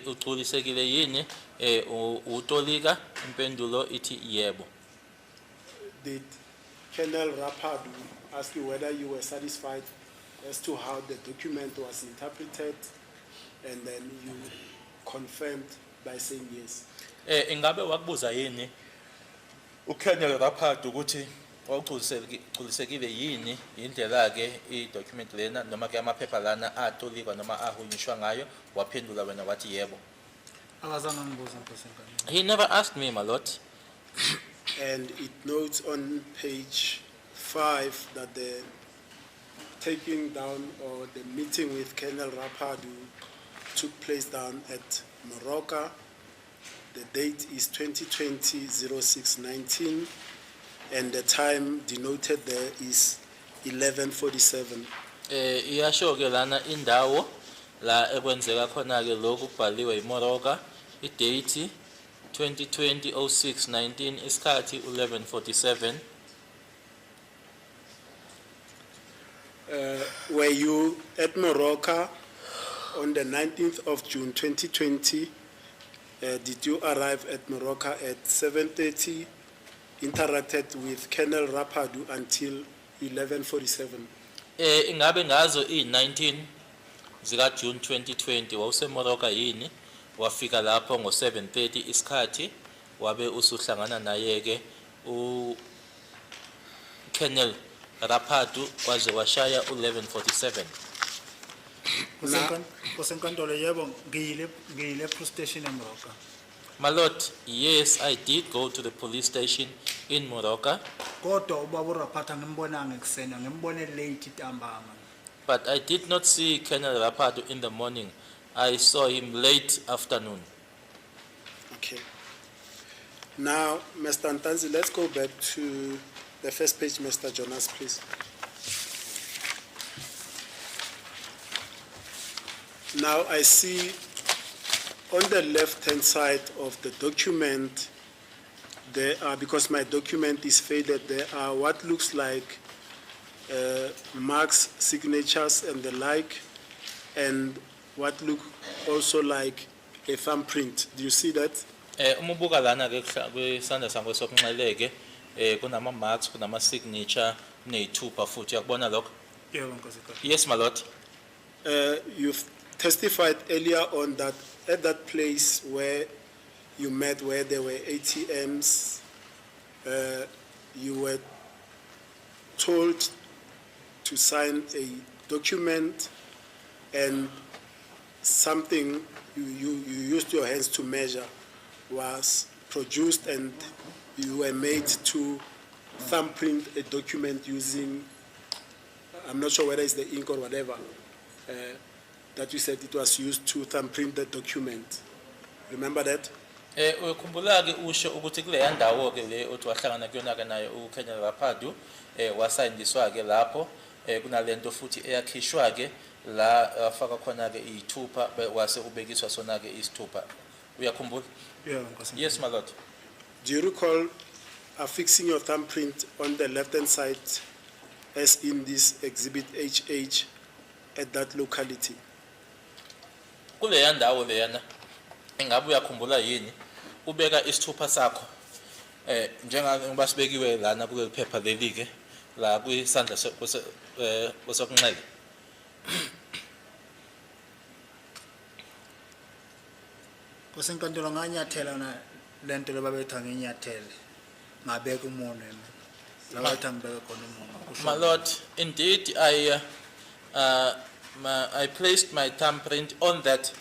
uqinisekile yini utolika? Impendulo ithi yebo. Did Colonel Rapadu ask you whether you were satisfied as to how the document was interpreted, and then you confirmed by saying yes? Ingabe wakubuza yini uKolonel Rapadu ukuthi uqinisekile yini indlela ke idocument lena noma ke amaphepha lana atolikwa noma ahunyishwa ngayo? Waphendula wena wathi yebo. Akazange angibuze Nkosi enkantolo. He never asked me, my lord. And it notes on page 5 that the taking down or the meeting with Colonel Rapadu took place down at Morocco. The date is 2020-06-19, and the time denoted there is 11:47. Iyasho ke lana indawo la ekwenzeka khona ke lokhu kubhaliwe iMoroka, idate 2020-06-19, isikhathi 11:47. Were you at Morocco on the 19th of June 2020? Did you arrive at Morocco at 7:30, interacted with Colonel Rapadu until 11:47? Ingabe ngazo i19 zika June 2020 wawuse Morocco yini? Wafika lapho ngo7:30 isikhathi wabe usuhlangana naye ke Colonel Rapadu waze washaya 11:47. Nkosi enkantolo yebo ngiyile police station eMoroka. My lord, yes, I did go to the police station in Morocco, Kodwa ubaba uRapata ngimbonanga eksena ngimbone late ntambama. but I did not see Colonel Rapadu in the morning. I saw him late afternoon. Okay. Now, Mr. Ntanzi, let's go back to the first page, Mr. Jonas, please. Now, I see on the left-hand side of the document, there are, because my document is faded, there are what looks like marks, signatures, and the like, and what look also like a thumbprint. Do you see that? Uma ubuka lana ke kwisandla sakho sokunxeleke kunama marks, kunama signature, kuneyithupha futhi. Uyakubona lokho? Yebo Nkosi enkantolo. Yes, my lord. You've testified earlier on that at that place where you met, where there were ATMs, you were told to sign a document and something you used your hands to measure was produced and you were made to thumbprint a document using, I'm not sure whether it's the ink or whatever, that you said it was used to thumbprint the document. Remember that? Ukhumbula-ke usho ukuthi kule ndawo-ke le othi wahlangana kuyona-ke naye uKenel Rapadu wasayindiswa-ke lapho kunalento futhi eyakhishwa-ke la afaka khona-ke iy'thupha wase ubekiswa sona-ke isithupha. Uyakhumbula? Yeah, Nkosi. Yes, my lord. Do you recall affixing your thumbprint on the left-hand side as in this exhibit HH at that locality? Kuleya ndawo leyana ingabe uyakhumbula yini ubeka isithupha sakho njengoba sibekiwe lana kuleli phepha leli-ke la kwisandla sokunxele? Nkosi enkantolo nganyathela na lento lebabethi nginyathele ngabeka umunwe mina. Labathi ngibeke khona umunwe. My lord, indeed I placed my thumbprint on that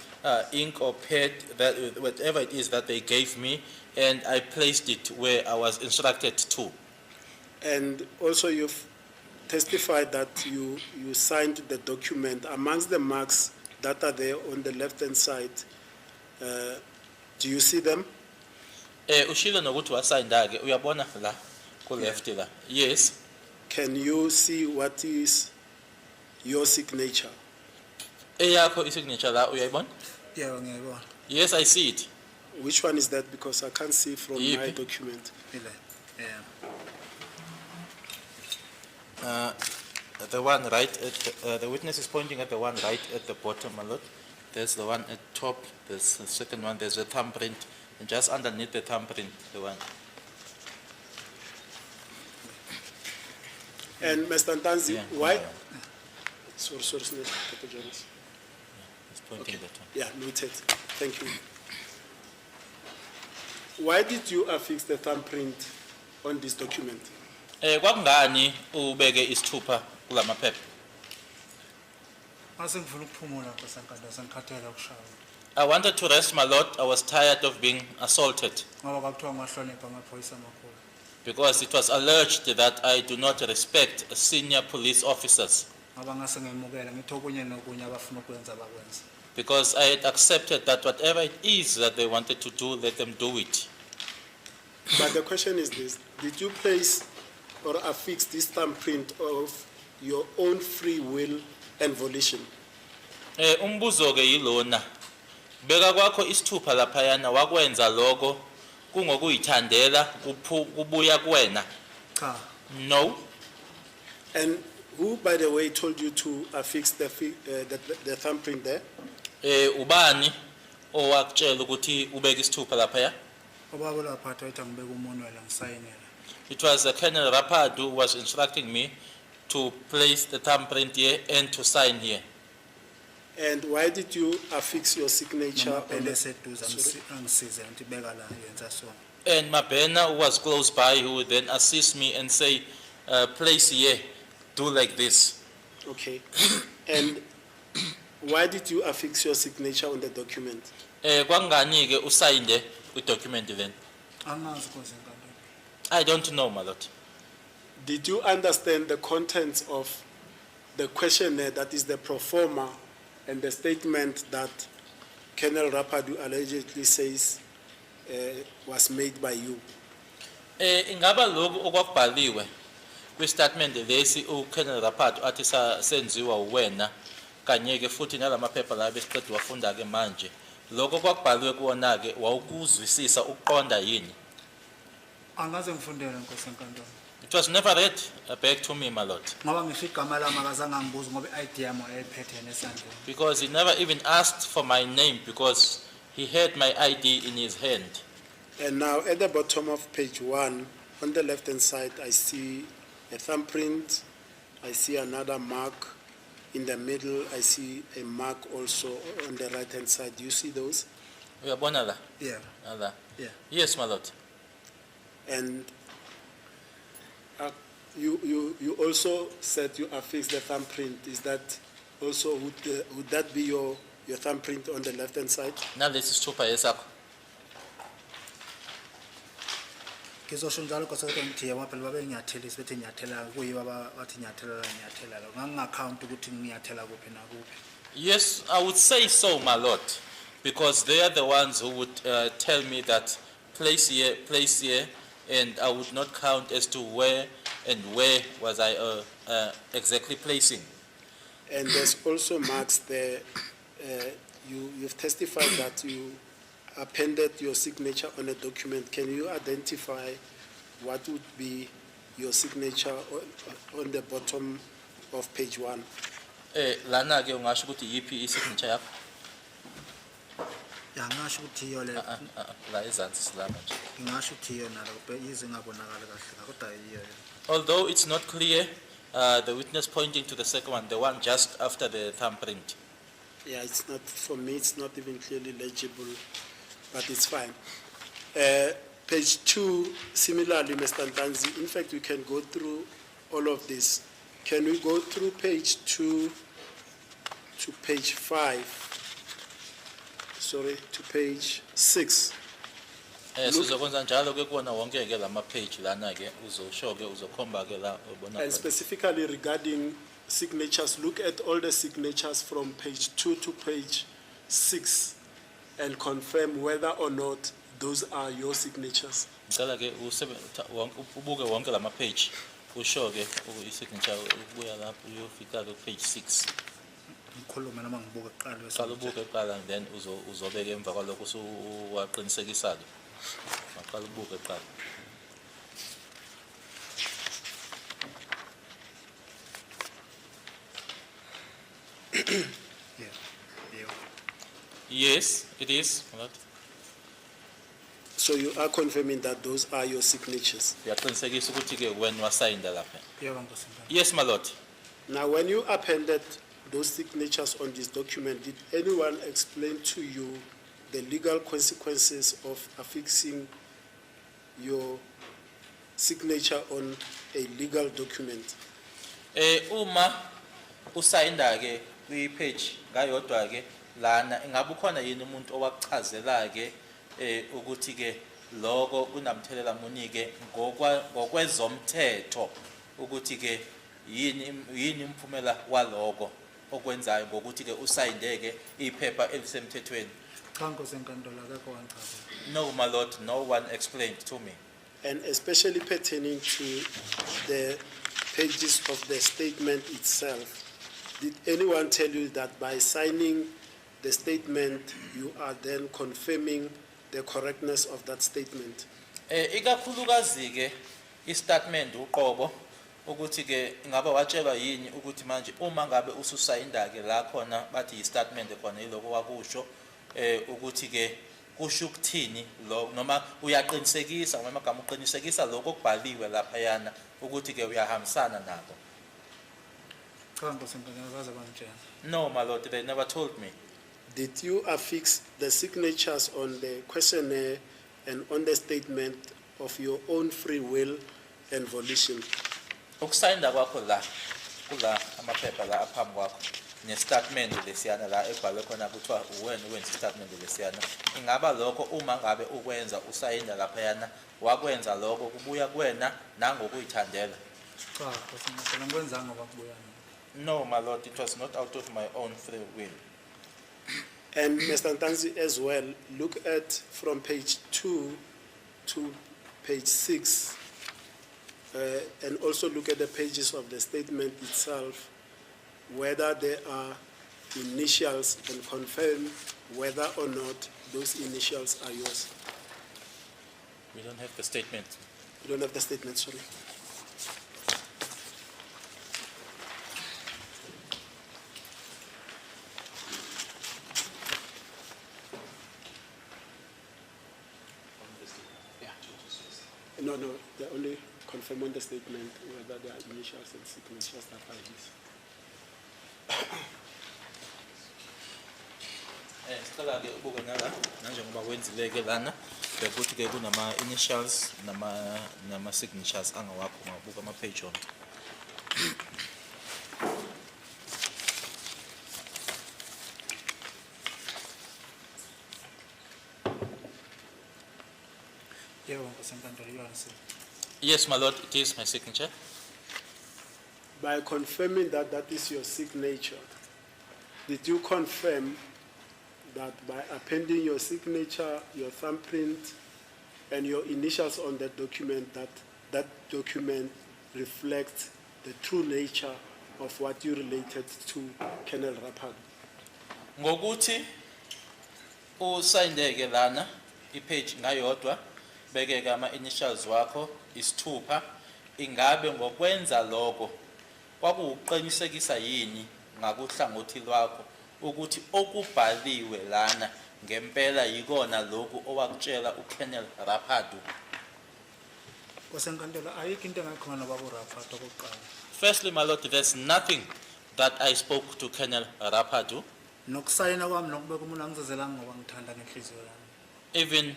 ink or pad, that whatever it is that they gave me, and I placed it where I was instructed to. And also you've testified that you signed the document. Amongst the marks that are there on the left-hand side, do you see them? Ushilo nokuthi wasayinda-ke uyabona la ku left la. Yes. Can you see what is your signature? Eyakho isignature la uyayibona? Yeah, ngiyabona. Yes, I see it. Which one is that? Because I can't see from my Yiphi? document. Yeah. The one right at the witness is pointing at the one right at the bottom, my lord. There's the one at top. There's the second one. There's a thumbprint, and just underneath the thumbprint, the one. And Mr. Ntanzi, Yeah. why? Sorry, Dr. Jones. It's pointing that one. Yeah, noted. Thank you. Why did you affix the thumbprint on this document? Kwakungani ubeke isithupha kulama phepha? Mase ngifuna ukuphumula Nkosi enkantolo sengikhathele ukushaya. I wanted to rest, my lord. I was tired of being assaulted Ngoba kwakuthiwa ngiwahlonipha amaphoyisa amakhulu. because it was alleged that I do not respect senior police officers, Ngoba ngase ngimukela ngithi okunye nokunye abafuna ukwenza bakwenza. because I had accepted that whatever it is that they wanted to do, let them do it. But the question is this: did you place or affix this thumbprint of your own free will and volition? Umbuzo ke yilona. Beka kwakho isithupha laphayana wakwenza lokho kungokuyithandela kubuya kuwena? Cha. No. And who, by the way, told you to affix the thumbprint there? Ubani owakutshela ukuthi ubeke isithupha laphaya? Obaba laphatha ethi ngibeke umunwe la ngisayinela. It was Colonel Rapadu who was instructing me to place the thumbprint here and to sign here. And why did you affix your signature on Phela the... seduza Sorry. angisize ngithi beka la yenza so. And Mabena, who was close by, who would then assist me and say, place here, do like this. Okay. And why did you affix your signature on the document? Kwangani ke usayinde document then? Angazi Nkosi enkantolo. I don't know, my lord. Did you understand the contents of the questionnaire, that is the pro forma, and the statement that Colonel Rapadu allegedly says was made by you? Ingaba lokhu okwakubhaliwe kwistatement lesi uKolonel Rapadu athi senziwa uwena kanye ke futhi nalamaphepha la besiqedwe wafunda ke manje, lokho kwakubhaliwe kuona ke wawukuzwisisa uqonda yini? Angaze ngifundele Nkosi enkantolo. It was never read back to me, my lord, Ngoba ngisho igama lami akazange angibuze ngoba i-ID yami ayiphethe nesandleni. because he never even asked for my name because he had my ID in his hand. And now at the bottom of page 1, on the left-hand side, I see a thumbprint, I see another mark, In the middle, I see a mark also on the right-hand side. Do you see those? Uyabona la? Yeah, La. yeah. Yes, my lord. And you also said you affixed the thumbprint. Is that also, would that be your thumbprint on the left-hand side? Nalesi sithupha esakho. Ngizosho njalo Nkosi kodwa ngithi yebo phela babe ngiyathelisa bethi ngiyathela kuyiwa bathi ngiyathela la ngiyathela la. Ngangingaccount ukuthi ngiyathela kuphi nakuphi. Yes, I would say so, my lord, because they are the ones who would tell me that place here, and I would not count as to where and where was I exactly placing. And there's also marks there. You've testified that you appended your signature on a document. Can you identify what would be your signature on the bottom of page 1? Lana ke ungasho ukuthi yipi i-signature yakho? Ya ngasho ukuthi iyo le La ezansi silama nje. ngingasho ukuthi iyo nalo yize ngabonakala kahle kodwa iyo. Although it's not clear, the witness pointing to the second one, the one just after the thumbprint. Yeah, it's not, for me, it's not even clearly legible, but it's fine. Page 2, similarly, Mr. Ntanzi, in fact, we can go through all of this. Can we go through page 2 to page 5? Sorry, to page 6. Sizokwenza njalo ke kuona wonke ke lama page lana ke uzosho ke uzokhomba ke la ubona. And specifically regarding signatures, look at all the signatures from page 2 to page 6 and confirm whether or not those are your signatures. Ngicela ke ubuke wonke lama page usho ke i-signature ubuya lapho uyofika ke page 6. Ngikhuluma noma ngibuka kuqala Qala ubuke kuqala and then uzobeka emva kwalokho usuwaqinisekisa ke. Maqala ubuke kuqala. Yeah. Yeah. Yes, it is. So you are confirming that those are your signatures. Uyaqinisekisa ukuthi ke when wasayinda lapha. Yebo Nkosi Ntanzi. Yes, my lord. Now, when you appended those signatures on this document, did anyone explain to you the legal consequences of affixing your signature on a legal document? Uma usayinda ke kwi-page ngayodwa ke lana ingabe ukhona yini umuntu owachazela ke ukuthi ke lokho kunamthelela muni ke ngokwezomthetho ukuthi ke yini umphumela waloko okwenzayo ngokuthi ke usayindeke iphepha elisemthethweni? Cha Nkosi enkantolo akekho wangichazela. No, my lord, no one explained to me. And especially pertaining to the pages of the statement itself, did anyone tell you that by signing the statement, you are then confirming the correctness of that statement? Ikakhulukazi ke i-statement uqobo ukuthi ke ngabe watshelwa yini ukuthi manje uma ngabe ususayinda ke la khona bathi i-statement khona yiloko wakusho ukuthi ke kusho ukuthini lo noma uyaqinisekisa noma amagama uqinisekisa lokho okubhaliwe lapha yana ukuthi ke uyahambisana nako? Cha Nkosi enkantolo akaze bangitshela. No, my lord, they never told me. Did you affix the signatures on the questionnaire and on the statement of your own free will and volition? Ukusayinda kwakho la kula amaphepha la aphambi kwakho ne-statement lesiyana la ebhalwe khona kuthiwa uwena uwenza i-statement lesiyana, ingaba lokho uma ngabe ukwenza usayinda laphayana wakwenza lokho kubuya kuwena nangokuyithandela? Cha Nkosi enkantolo ngikwenzanga ngoba kubuya. No, my lord, it was not out of my own free will. And Mr. Ntanzi as well, look at from page 2 to page 6, and also look at the pages of the statement itself, whether there are initials, and confirm whether or not those initials are yours. We don't have the statement. You don't have the statement, sorry. No, they only confirm on the statement whether there are initials and signatures that are his. Sicela-ke ubuke nala nanjengoba kwenzile-ke lana bekuthi-ke kunama-initials nama-signatures angawakho ungabuka ama-page onke. Yebo Nkosi enkantolo iyona sir. Yes, my lord, it is my signature. By confirming that that is your signature, did you confirm that by appending your signature, your thumbprint, and your initials on that document, that that document reflects the true nature of what you related to Colonel Rapad? Ngokuthi usayindeke lana ipage ngayodwa beke ama-initials wakho isithupha, ingabe ngokwenza lokho kwakuqinisekisa yini ngakuhlangothi lwakho ukuthi okubhaliwe lana ngempela yikona lokhu owakutshela uKolonel Rapadu? Nkosi enkantolo ayikho into engakhona babo Raphato okokuqala. Firstly, my lord, there's nothing that I spoke to Colonel Rapadu. Nokusayina kwami nokubeka umuntu angizezelanga ngoba ngithanda ngenhliziyo yami. Even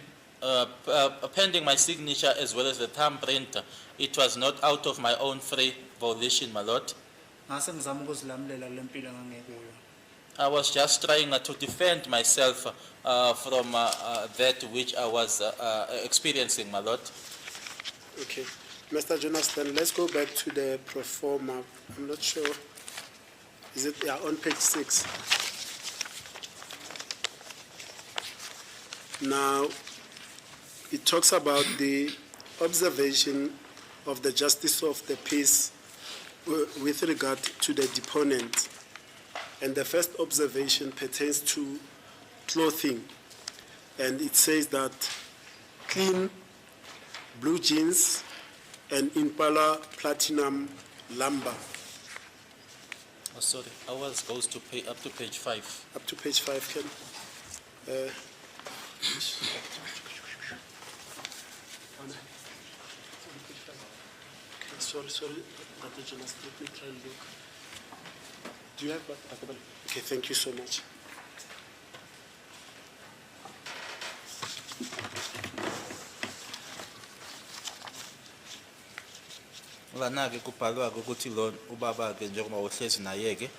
appending my signature as well as the thumbprint, it was not out of my own free volition, my lord. Ngase ngizama ukuzilamulela kule mpilo engangikuyo. I was just trying to defend myself from that which I was experiencing, my lord. Okay. Mr. Jonas, then let's go back to the pro forma. I'm not sure. Is it on page 6? Now, it talks about the observation of the justice of the peace with regard to the deponent. And the first observation pertains to clothing. And it says that clean blue jeans and Impala platinum lumber. Oh, sorry, ours goes to up to page 5. Up to page 5, Ken. Okay, sorry, Dr. Jonas, let me try and look. Do you have that? Okay, thank you so much. Lana-ke kubhalwa-ke ukuthi lo ubaba-ke njengoba uhlezi naye-ke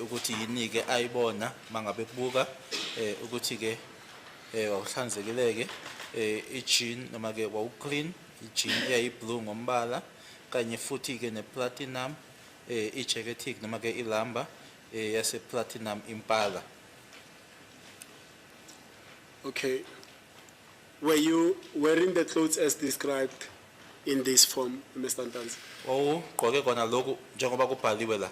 ukuthi yini-ke ayibona mangabe kubuka ukuthi-ke wawuhlanzekile-ke i-jean noma-ke wawuclean, i-jean eyayi-blue ngombala kanye futhi-ke ne-platinum i-jacketic noma-ke ilamba yase-platinum impala. Okay. Were you wearing the clothes as described in this form, Mr. Ntanzi? Wawugqoke kona lokhu njengoba kubhaliwe la?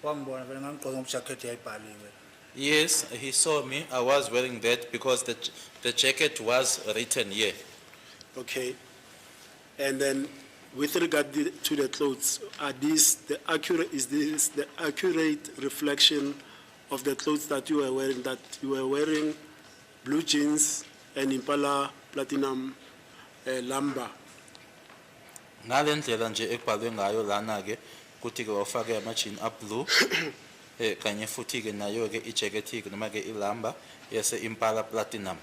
Wangibona vele ngangigqoke umjacket yayibhaliwe. Yes, he saw me. I was wearing that because the jacket was written here. Okay. And then with regard to the clothes, is this the accurate reflection of the clothes that you were wearing, that you were wearing blue jeans and Impala platinum lumber? Ngalendlela nje ekubhalwe ngayo lana-ke kuthi-ke wafake ama-jean a-blue kanye futhi-ke nayo-ke i-jacketic noma-ke ilamba yase-Impala platinum.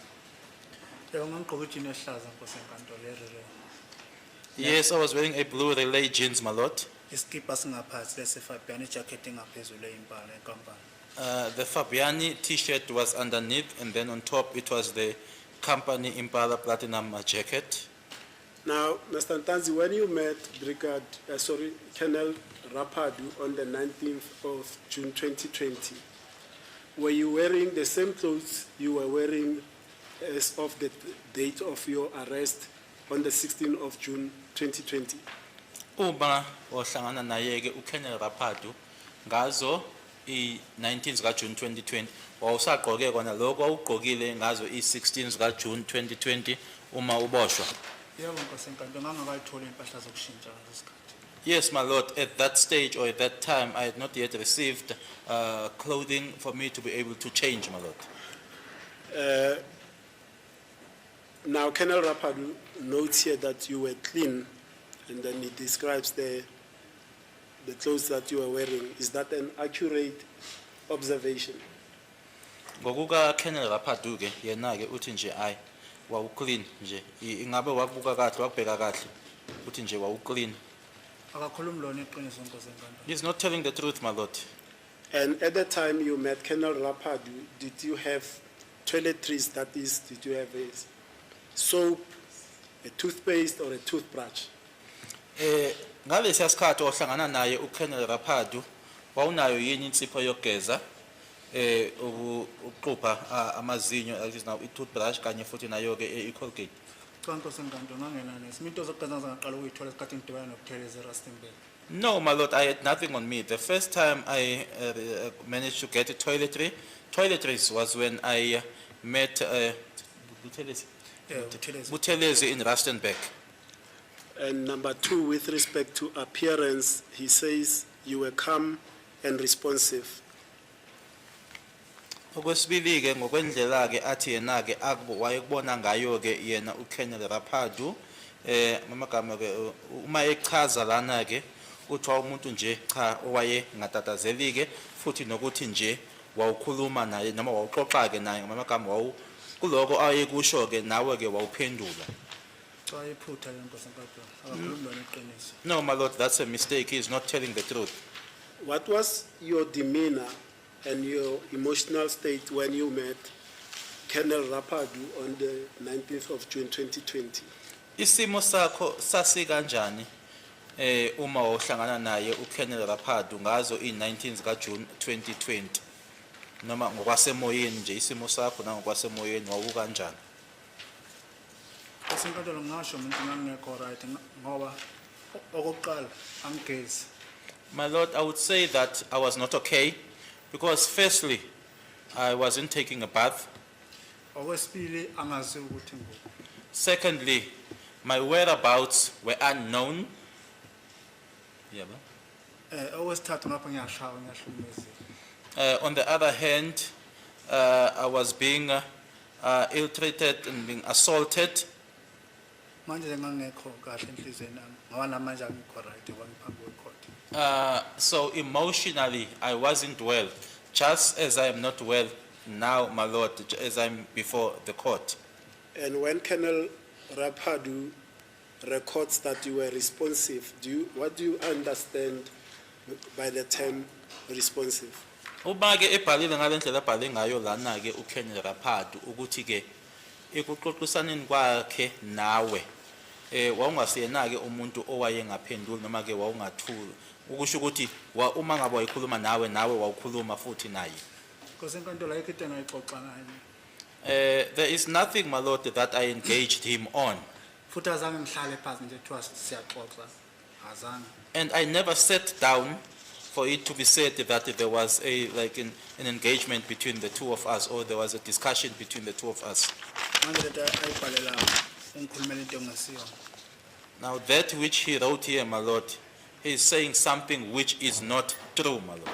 Yebo ngangigqoke ijini ehlaza Nkosi enkantolo erere. Yes, I was wearing a blue relay jeans, my lord. Iskipa singaphansi lese Fabian ijacket engaphezulu eyimpala enkampani. The Fabiani t-shirt was underneath, and then on top it was the company Impala platinum jacket. Now, Mr. Ntanzi, when you met Colonel Rapadu on the 19th of June 2020, were you wearing the same clothes you were wearing as of the date of your arrest on the 16th of June 2020? Uma wahlangana naye-ke uKolonel Rapadu ngazo i-19 zika June 2020 wawusagqoke kona lokho wawugqokile ngazo i-16 zika June 2020 uma uboshwa? Yebo Nkosi enkantolo ngangakayitholi impahla zokushintsha ngaleso sikhathi. Yes, my lord. At that stage or at that time, I had not yet received clothing for me to be able to change, my lord. Now, Colonel Rapadu notes here that you were clean, and then he describes the clothes that you were wearing. Is that an accurate observation? ngokuka Colonel Rapadu ke yena ke uthi nje ay wawuclean nje ingabe wakubuka kahle wakubheka kahle uthi nje wawuclean. akakhulumi lona iqiniso Nkosi enkantolo. He's not telling the truth, my lord. And at the time you met Colonel Rapadu, did you have toiletries, that is, did you have a soap, a toothpaste or a toothbrush? Ngalesi sikhathi ohlangana naye uColonel Rapadu wawunayo yini insipho yokugeza ukuqhupha amazinyo that is now i-toothbrush kanye futhi nayo ke i-Colgate. Cha Nkosi enkantolo ngangena nesi. Into zokugeza ngaqala ukuyithola esikhathi ngidibana noButhelezi eRustenburg. No, my lord, I had nothing on me. The first time I managed to get a toiletries was when I met Buthelezi Buthelezi. in Rustenburg. And number two, with respect to appearance, he says you were calm and responsive. Okwesibili ke ngokwendlela ke athi yena ke wayekubona ngayo ke yena uColonel Rapadu mamagama ke uma echaza lana ke uthiwa umuntu nje cha owaye ngatatazeli ke futhi nokuthi nje wawukhuluma naye noma wawuxoxa ke naye ngamagama wawu kuloko ayekusho ke nawe ke wawuphendula. Cha iphutha le Nkosi enkantolo. Akakhulumi lona iqiniso. No, my lord, that's a mistake. He is not telling the truth. What was your demeanor and your emotional state when you met Colonel Rapadu on the 19th of June 2020? Isimo sakho sasi kanjani uma uhlangana naye uColonel Rapadu ngazo i-19 zika June 2020 noma ngokwasemoyeni nje isimo sakho nangokwasemoyeni wawukanjani? Nkosi enkantolo ngasho umuntu ngangekho right ngoba okokuqala angigezi. My lord, I would say that I was not okay because firstly I wasn't taking a bath. Okwesibili angazi ukuthi ngoku. Secondly, my whereabouts were unknown. Yebo. Okwesithathu ngapha ngiyashawa ngiyahlukumezeka. On the other hand, I was being ill-treated and being assaulted. Manje ngangekho kahle enhlizweni nami. Ngoba namanje angikho right kwangiphambi kwecourt. So emotionally, I wasn't well, just as I am not well now, my lord, as I'm before the court. And when Colonel Rapadu records that you were responsive, what do you understand by the term responsive? Uma ke ebhalile ngalendlela ebhale ngayo lana ke uColonel Rapadu ukuthi ke ekuxoxisaneni kwakhe nawe wawungasiyena ke umuntu owaye ngaphenduli noma ke wawungathuli ukusho ukuthi uma ngabe wayikhuluma nawe wawukhuluma futhi naye. Nkosi enkantolo ayikho into engayixoxa ngayo. There is nothing, my lord, that I engaged him on. Futhi azange ngihlale phansi nje kuthiwa siyaxoxa. Azange. And I never sat down for it to be said that there was an engagement between the two of us or there was a discussion between the two of us. Manje lento ayibhalela ungikhulumela into engasiyona. Now that which he wrote here, my lord, he is saying something which is not true, my lord.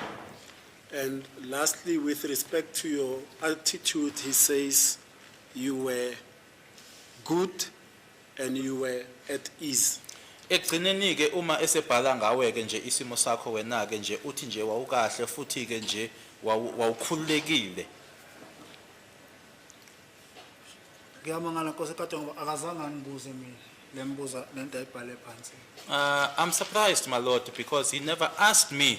And lastly, with respect to your attitude, he says you were good and you were at ease. Ekugcineni ke uma esebhala ngawe ke nje isimo sakho wena ke nje uthi nje wawukahle futhi ke nje wawukhululekile. Ngiyamangala Nkosi enkantolo ngoba akazange angibuze mina lembuza lento ayibhale phansi. I'm surprised, my lord, because he never asked me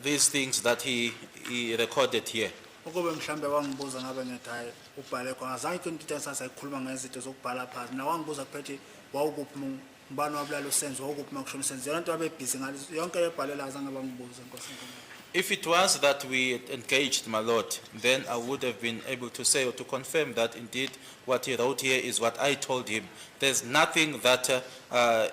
these things that he recorded here. Ukube mhlambe wangibuza ngabe ngithi hayi ubhale khona azange into ensasayikhuluma ngezinto zokubhala phansi na wangibuza kuphethe wawukuphi mbani wabulala usenzo wawukuphi makushona usenzo yonke abebhizi ngalezo yonke lebhalela azange bangibuza Nkosi enkantolo. If it was that we had engaged, my lord, then I would have been able to say or to confirm that indeed what he wrote here is what I told him. There's nothing that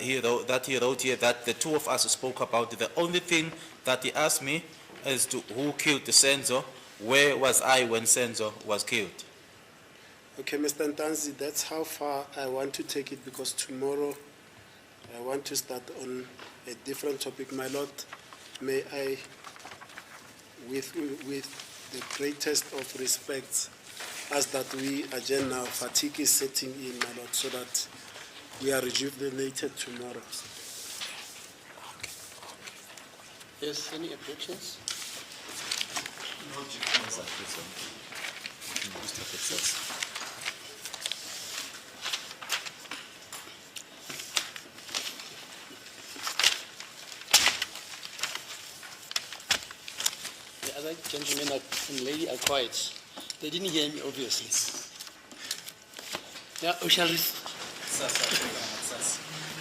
he wrote here that the two of us spoke about. The only thing that he asked me as to who killed Senzo, where was I when Senzo was killed. Okay, Mr. Ntanzi, that's how far I want to take it because tomorrow I want to start on a different topic. My lord, may I, with the greatest of respect, ask that we adjourn now. Fatigue is setting in, my lord, so that we are rejuvenated tomorrow. Yes, any objections? No. Okay, sir. The other gentlemen and lady are quiet. They didn't hear me, obviously. Yeah, we shall. Sir, sir.